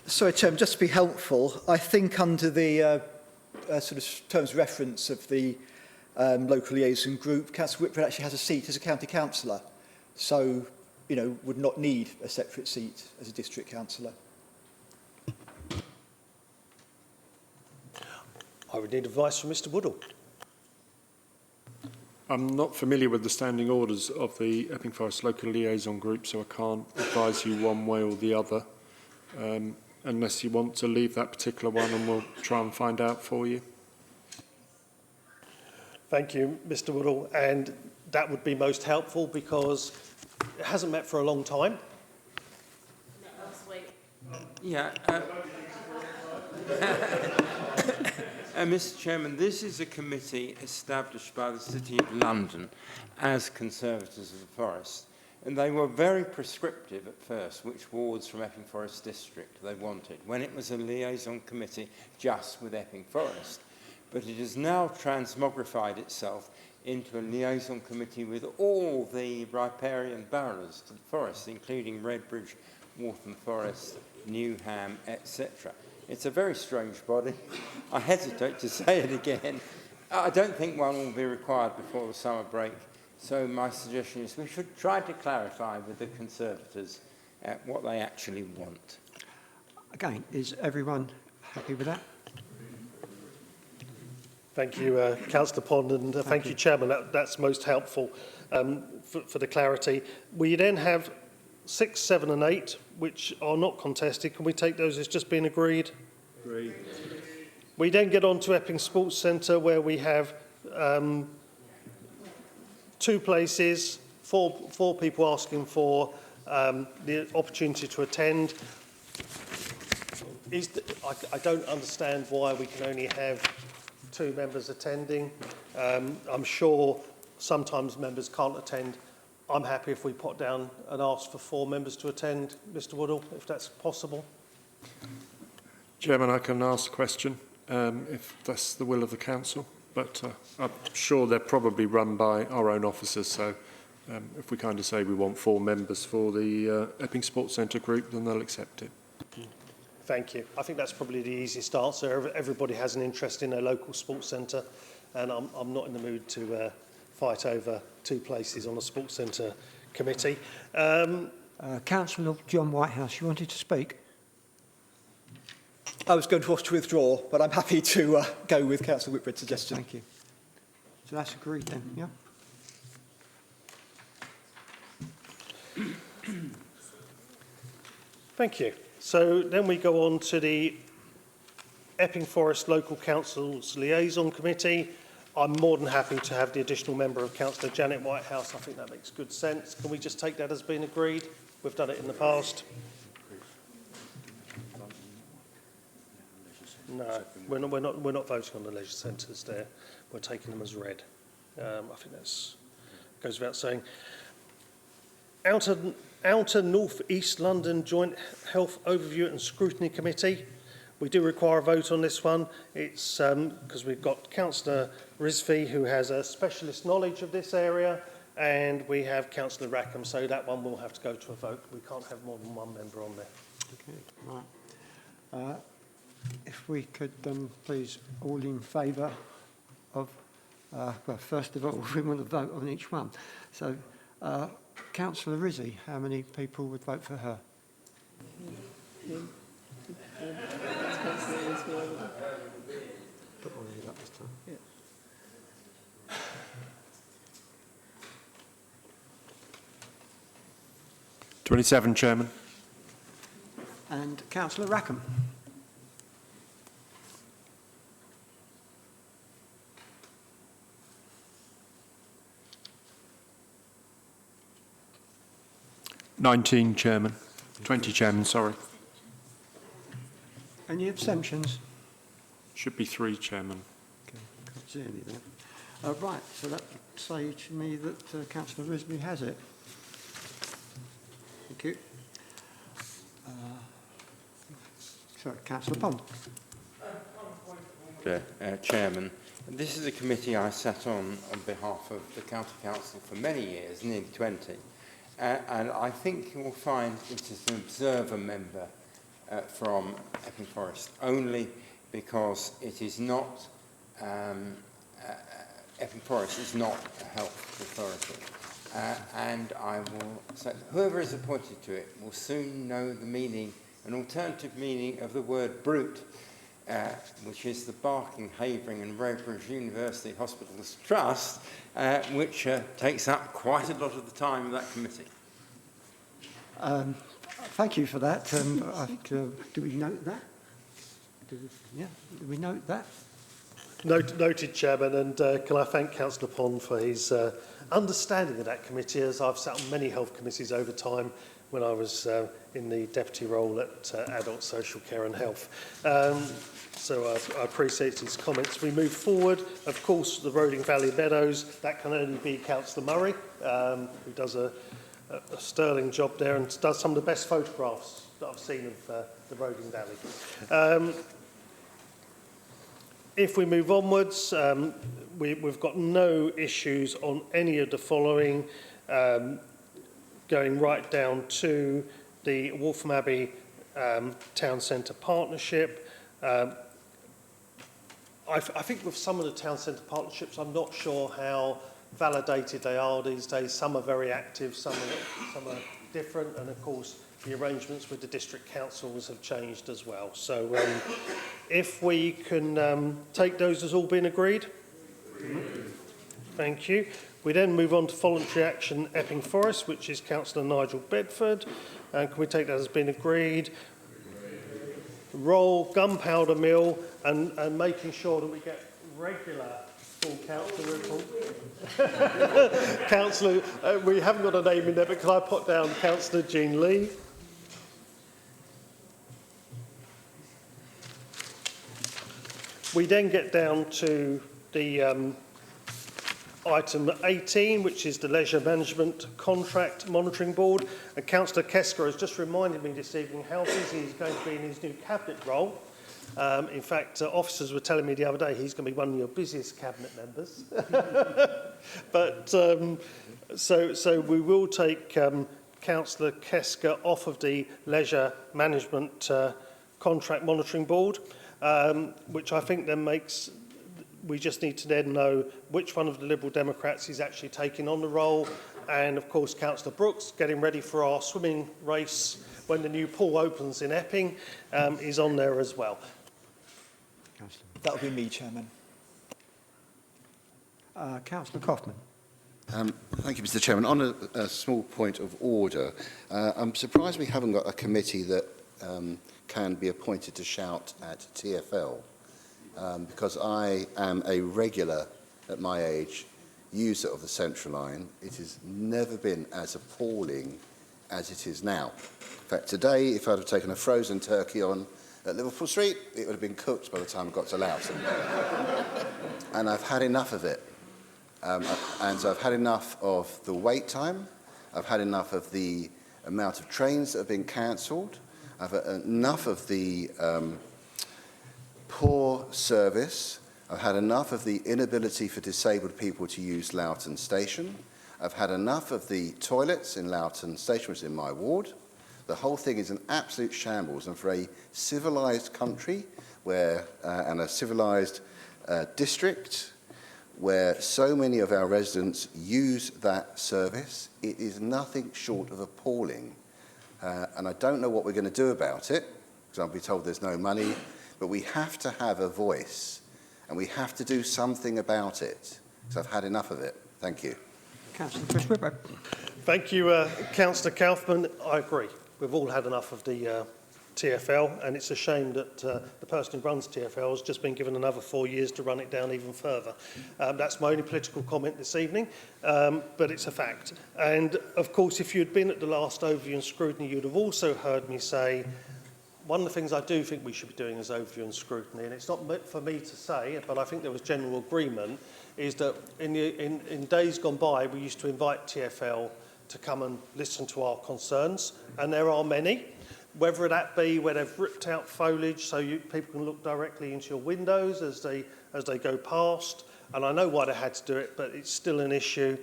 Sorry, Chairman, just to be helpful, I think under the sort of terms of reference of the local liaison group, Councillor Whitford actually has a seat as a county councillor, so, you know, would not need a separate seat as a district councillor. I would need advice from Mr. Woodall. I'm not familiar with the standing orders of the Epping Forest Local Liaison Group, so I can't advise you one way or the other, unless you want to leave that particular one, and we'll try and find out for you. Thank you, Mr. Woodall, and that would be most helpful because it hasn't met for a long time. Last week. Yeah. Mr. Chairman, this is a committee established by the City of London as Conservators of the Forest, and they were very prescriptive at first which wards from Epping Forest District they wanted, when it was a liaison committee just with Epping Forest. But it has now transmogrified itself into a liaison committee with all the riparian boroughs to the forest, including Redbridge, Waltham Forest, Newham, etc. It's a very strange body. I hesitate to say it again. I don't think one will be required before the summer break. So my suggestion is we should try to clarify with the Conservators what they actually want. Again, is everyone happy with that? Thank you, Councillor Pond, and thank you, Chairman. That's most helpful for the clarity. We then have 6, 7 and 8, which are not contested. Can we take those as just being agreed? Agreed. We then get on to Epping Sports Centre, where we have 2 places, four people asking for the opportunity to attend. I don't understand why we can only have 2 members attending. I'm sure sometimes members can't attend. I'm happy if we put down and ask for 4 members to attend, Mr Woodall, if that's possible. Chairman, I can ask a question if that's the will of the council, but I'm sure they're probably run by our own officers, so if we kind of say we want 4 members for the Epping Sports Centre group, then they'll accept it. Thank you. I think that's probably the easiest answer. Everybody has an interest in a local sports centre, and I'm not in the mood to fight over 2 places on a sports centre committee. Councillor John Whitehouse, you wanted to speak? I was going to ask to withdraw, but I'm happy to go with Councillor Whitbread's suggestion. Thank you. So that's agreed then, yeah? Thank you. So then we go on to the Epping Forest Local Council's Liaison Committee. I'm more than happy to have the additional member of Councillor Janet Whitehouse. I think that makes good sense. Can we just take that as being agreed? We've done it in the past. No, we're not voting on the leisure centres there. We're taking them as read. I think that's goes without saying. Outer North East London Joint Health Overview and Scrutiny Committee. We do require a vote on this one. It's because we've got Councillor Rizvi, who has a specialist knowledge of this area, and we have Councillor Rackham, so that one will have to go to a vote. We can't have more than 1 member on there. Okay, right. If we could please all in favour of, well, first of all, we want to vote on each one. So, Councillor Rizzi, how many people would vote for her? Put one of you up this time. Yeah. '27, Chairman. And Councillor Rackham. '19, Chairman. 20, Chairman, sorry. Any abstentions? Should be 3, Chairman. Okay, can't see any there. Right, so that would say to me that Councillor Risby has it. Thank you. Sorry, Councillor Pond. Chairman, this is a committee I sat on behalf of the County Council for many years, nearly 20. And I think you will find it is an observer member from Epping Forest, only because it is not, Epping Forest is not a health authority. And I will say, whoever is appointed to it will soon know the meaning, an alternative meaning of the word brute, which is the Barking, Havering and Redbridge University Hospitals Trust, which takes up quite a lot of the time of that committee. Thank you for that. I think, do we note that? Do we note that? Noted, Chairman, and can I thank Councillor Pond for his understanding of that committee, as I've sat on many health committees over time when I was in the deputy role at Adult Social Care and Health. So I appreciate his comments. We move forward. Of course, the Roding Valley Meadows, that can only be Councillor Murray, who does a sterling job there and does some of the best photographs that I've seen of the Roding Valley. If we move onwards, we've got no issues on any of the following, going right down to the Waltham Abbey Town Centre Partnership. I think with some of the Town Centre partnerships, I'm not sure how validated they are these days. Some are very active, some are different, and of course the arrangements with the district councils have changed as well. So if we can take those as all being agreed. Thank you. We then move on to voluntary action Epping Forest, which is Councillor Nigel Bedford. Can we take that as being agreed? Roll, gunpowder mill, and making sure that we get regular Full councillor report. Councillor, we haven't got a name in there, but can I put down Councillor Jean Lee? We then get down to the item 18, which is the Leisure Management Contract Monitoring Board. And Councillor Kesker has just reminded me this evening how busy he's going to be in his new cabinet role. In fact, officers were telling me the other day he's going to be one of your busiest cabinet members. But so we will take Councillor Kesker off of the Leisure Management Contract Monitoring Board, which I think then makes. We just need to then know which one of the Liberal Democrats is actually taking on the role. And, of course, Councillor Brooks, getting ready for our swimming race when the new pool opens in Epping, is on there as well. That will be me, Chairman. Councillor Kaufman. Thank you, Mr. Chairman. On a small point of order, I'm surprised we haven't got a committee that can be appointed to shout at TfL. Because I am a regular, at my age, user of the Central Line. It has never been as appalling as it is now. In fact, today, if I'd have taken a frozen turkey on at Liverpool Street, it would have been cooked by the time I got to Loughton. And I've had enough of it. And so I've had enough of the wait time. I've had enough of the amount of trains that have been cancelled. I've had enough of the poor service. I've had enough of the inability for disabled people to use Loughton Station. I've had enough of the toilets in Loughton Station, which is in my ward. The whole thing is an absolute shambles, and for a civilised country where, and a civilised district where so many of our residents use that service, it is nothing short of appalling. And I don't know what we're going to do about it, because I'll be told there's no money. But we have to have a voice, and we have to do something about it, because I've had enough of it. Thank you. Councillor Chris Whitbread. Thank you, Councillor Kaufman. I agree. We've all had enough of the TfL, and it's a shame that the person who runs TfL has just been given another 4 years to run it down even further. That's my only political comment this evening, but it's a fact. And, of course, if you'd been at the last overview and scrutiny, you'd have also heard me say one of the things I do think we should be doing is overview and scrutiny, and it's not for me to say, but I think there was general agreement, is that in days gone by, we used to invite TfL to come and listen to our concerns, and there are many, whether that be where they've ripped out foliage so people can look directly into your windows as they go past, and I know why they had to do it, but it's still an issue.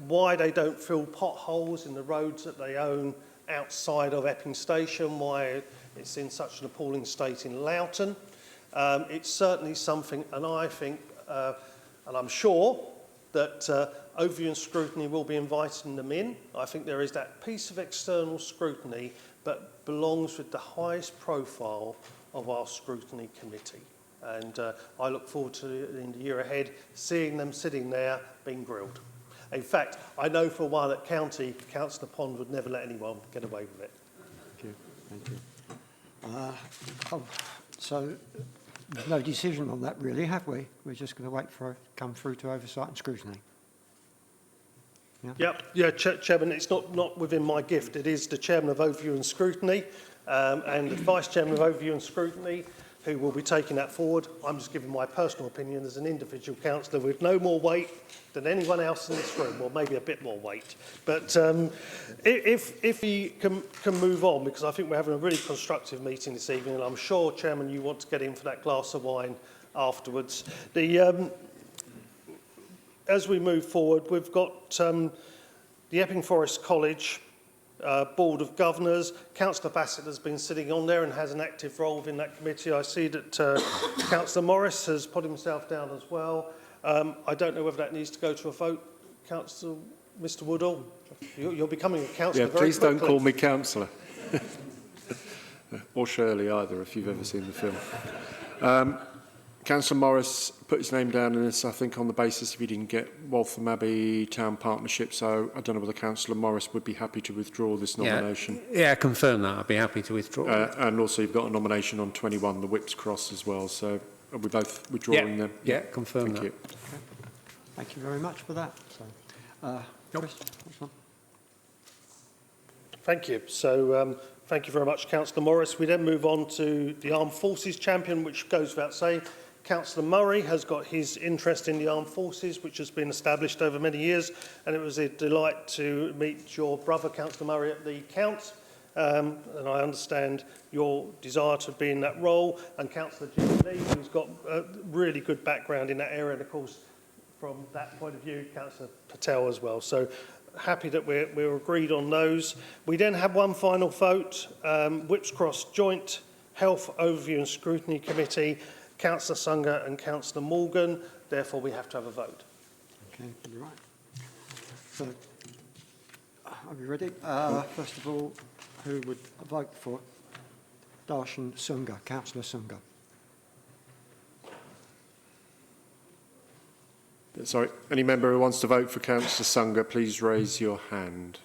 Why they don't fill potholes in the roads that they own outside of Epping Station, why it's in such an appalling state in Loughton. It's certainly something, and I think, and I'm sure, that overview and scrutiny will be inviting them in. I think there is that piece of external scrutiny that belongs with the highest profile of our scrutiny committee. And I look forward to, in the year ahead, seeing them sitting there being grilled. In fact, I know for a while at County, Councillor Pond would never let anyone get away with it. Thank you. So there's no decision on that really, have we? We're just going to wait for it to come through to oversight and scrutiny. Yeah, Chairman, it's not within my gift. It is the Chairman of Overview and Scrutiny and the Vice Chairman of Overview and Scrutiny who will be taking that forward. I'm just giving my personal opinion as an individual councillor with no more weight than anyone else in this room, or maybe a bit more weight. But if we can move on, because I think we're having a really constructive meeting this evening, and I'm sure, Chairman, you want to get in for that glass of wine afterwards. As we move forward, we've got the Epping Forest College Board of Governors. Councillor Bassett has been sitting on there and has an active role within that committee. I see that Councillor Morris has put himself down as well. I don't know whether that needs to go to a vote. Councillor, Mr Woodall, you're becoming a councillor very please quickly. don't call me councillor. Or Shirley either, if you've ever seen the film. Councillor Morris put his name down in this, I think, on the basis if he didn't get Waltham Abbey Town Partnership, so I don't know whether Councillor Morris would be happy to withdraw this nomination. Yeah, confirm that. I'd be happy to withdraw. And also you've got a nomination on 21, the Whips Cross as well, so Are we both withdrawing them? Yeah, confirm Thank that. you. Okay. Thank you very much for that. So, Chris, next one. Thank you. So thank you very much, Councillor Morris. We then move on to the Armed Forces Champion, which goes without saying. Councillor Murray has got his interest in the Armed Forces, which has been established over many years, and it was a delight to meet your brother, Councillor Murray, at the Count. And I understand your desire to be in that role, and Councillor Jim Lee, who's got a really good background in that area, and of course, from that point of view, Councillor Patel as well. So happy that we're agreed on those. We then have one final vote, Whips Cross Joint Health Overview and Scrutiny Committee, Councillor Sunger and Councillor Morgan. Therefore, we have to have a vote. Okay, you're right. So, are we ready? First of all, who would vote for Darshan Sunga, Councillor Sunga? Sorry, any member who wants to vote for Councillor Sunger, please raise your hand.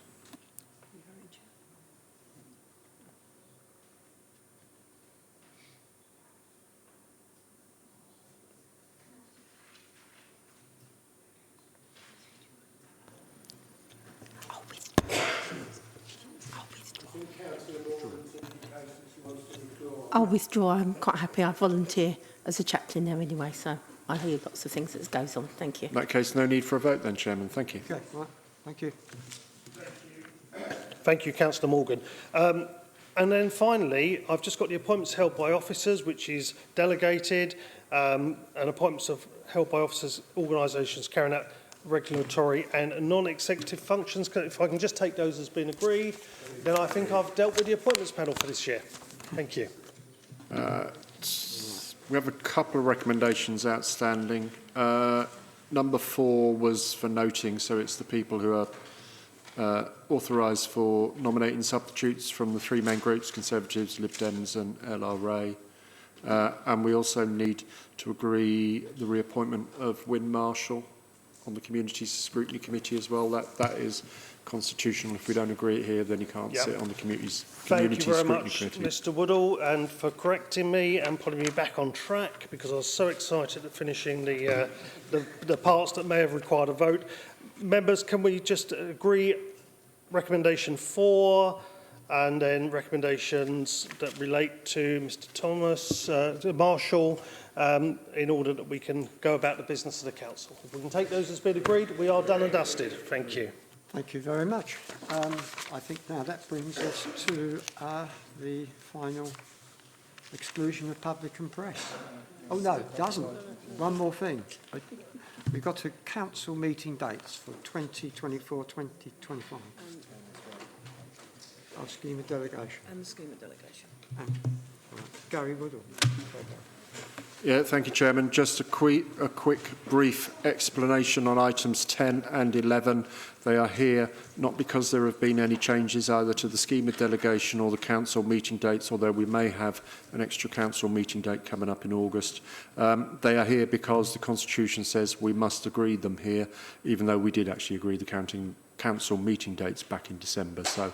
I'll withdraw. I'm quite happy. I volunteer as a chaplain there anyway, so I hear lots of things that goes on. Thank you. In that case, no need for a vote then, Chairman. Thank you. Okay, right. Thank you. Thank you, Councillor Morgan. And then finally, I've just got the appointments held by officers, which is delegated, and appointments held by officers, organisations carrying out regulatory and non-executive functions. If I can just take those as being agreed, then I think I've dealt with the appointments panel for this year. Thank you. We have a couple of recommendations outstanding. Number 4 was for noting, so it's the people who are authorised for nominating substitutes from the 3 main groups, Conservatives, Lib Dems and LRA. And we also need to agree the reappointment of Wyn Marshall on the Community Scrutiny Committee as well. That is constitutional. If we don't agree it here, then you can't sit on the Community Thank you very Scrutiny much, Committee. Mr Woodall, and for correcting me and putting me back on track, because I was so excited at finishing the parts that may have required a vote. Members, can we just agree recommendation 4 and then recommendations that relate to Mr Thomas Marshall in order that we can go about the business of the council? If we can take those as being agreed, we are done and dusted. Thank you. Thank you very much. I think now that brings us to the final exclusion of public and press. Oh, no, it doesn't. One more thing. We've got to council meeting dates for 2024, 2025. Our scheme of delegation. And the scheme of delegation. Gary Woodall. Yeah, thank you, Chairman. Just a quick, brief explanation on items 10 and 11. They are here not because there have been any changes either to the scheme of delegation or the council meeting dates, although we may have an extra council meeting date coming up in August. They are here because the Constitution says we must agree them here, even though we did actually agree the council meeting dates back in December. So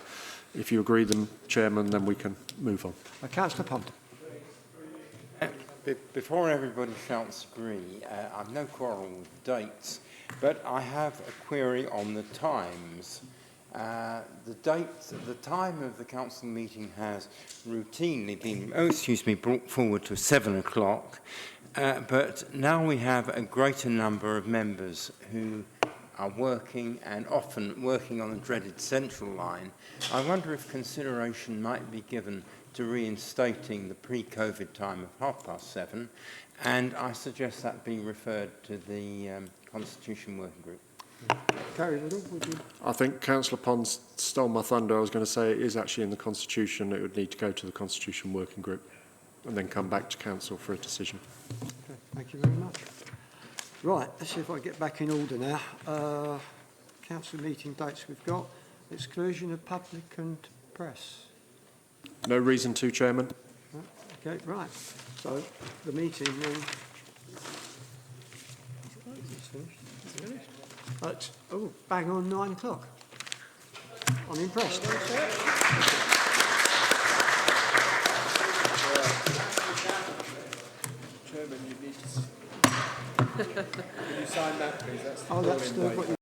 if you agree them, Chairman, then we can move on. Councillor Pond. Before everybody shouts agree, I've no quarrel with dates, but I have a query on the times. The time of the council meeting has routinely been, brought forward to 7 o'clock, but now we have a greater number of members who are working and often working on the dreaded central line. I wonder if consideration might be given to reinstating the pre-COVID time of 7:30, and I suggest that be referred to the Constitution Working Group. Gary Woodall, would you? I think Councillor Pond stole my thunder. I was going to say it is actually in the Constitution. It would need to go to the Constitution Working Group and then come back to Council for a decision. Okay, thank you very much. Right, let's see if I get back in order now. Council meeting dates we've got. Exclusion of public and press. No reason to, Chairman. Okay, right. So the meeting then at bang on 9 o'clock. I'm impressed. Chairman, Can you sign that, please? That's Oh, that's the, what you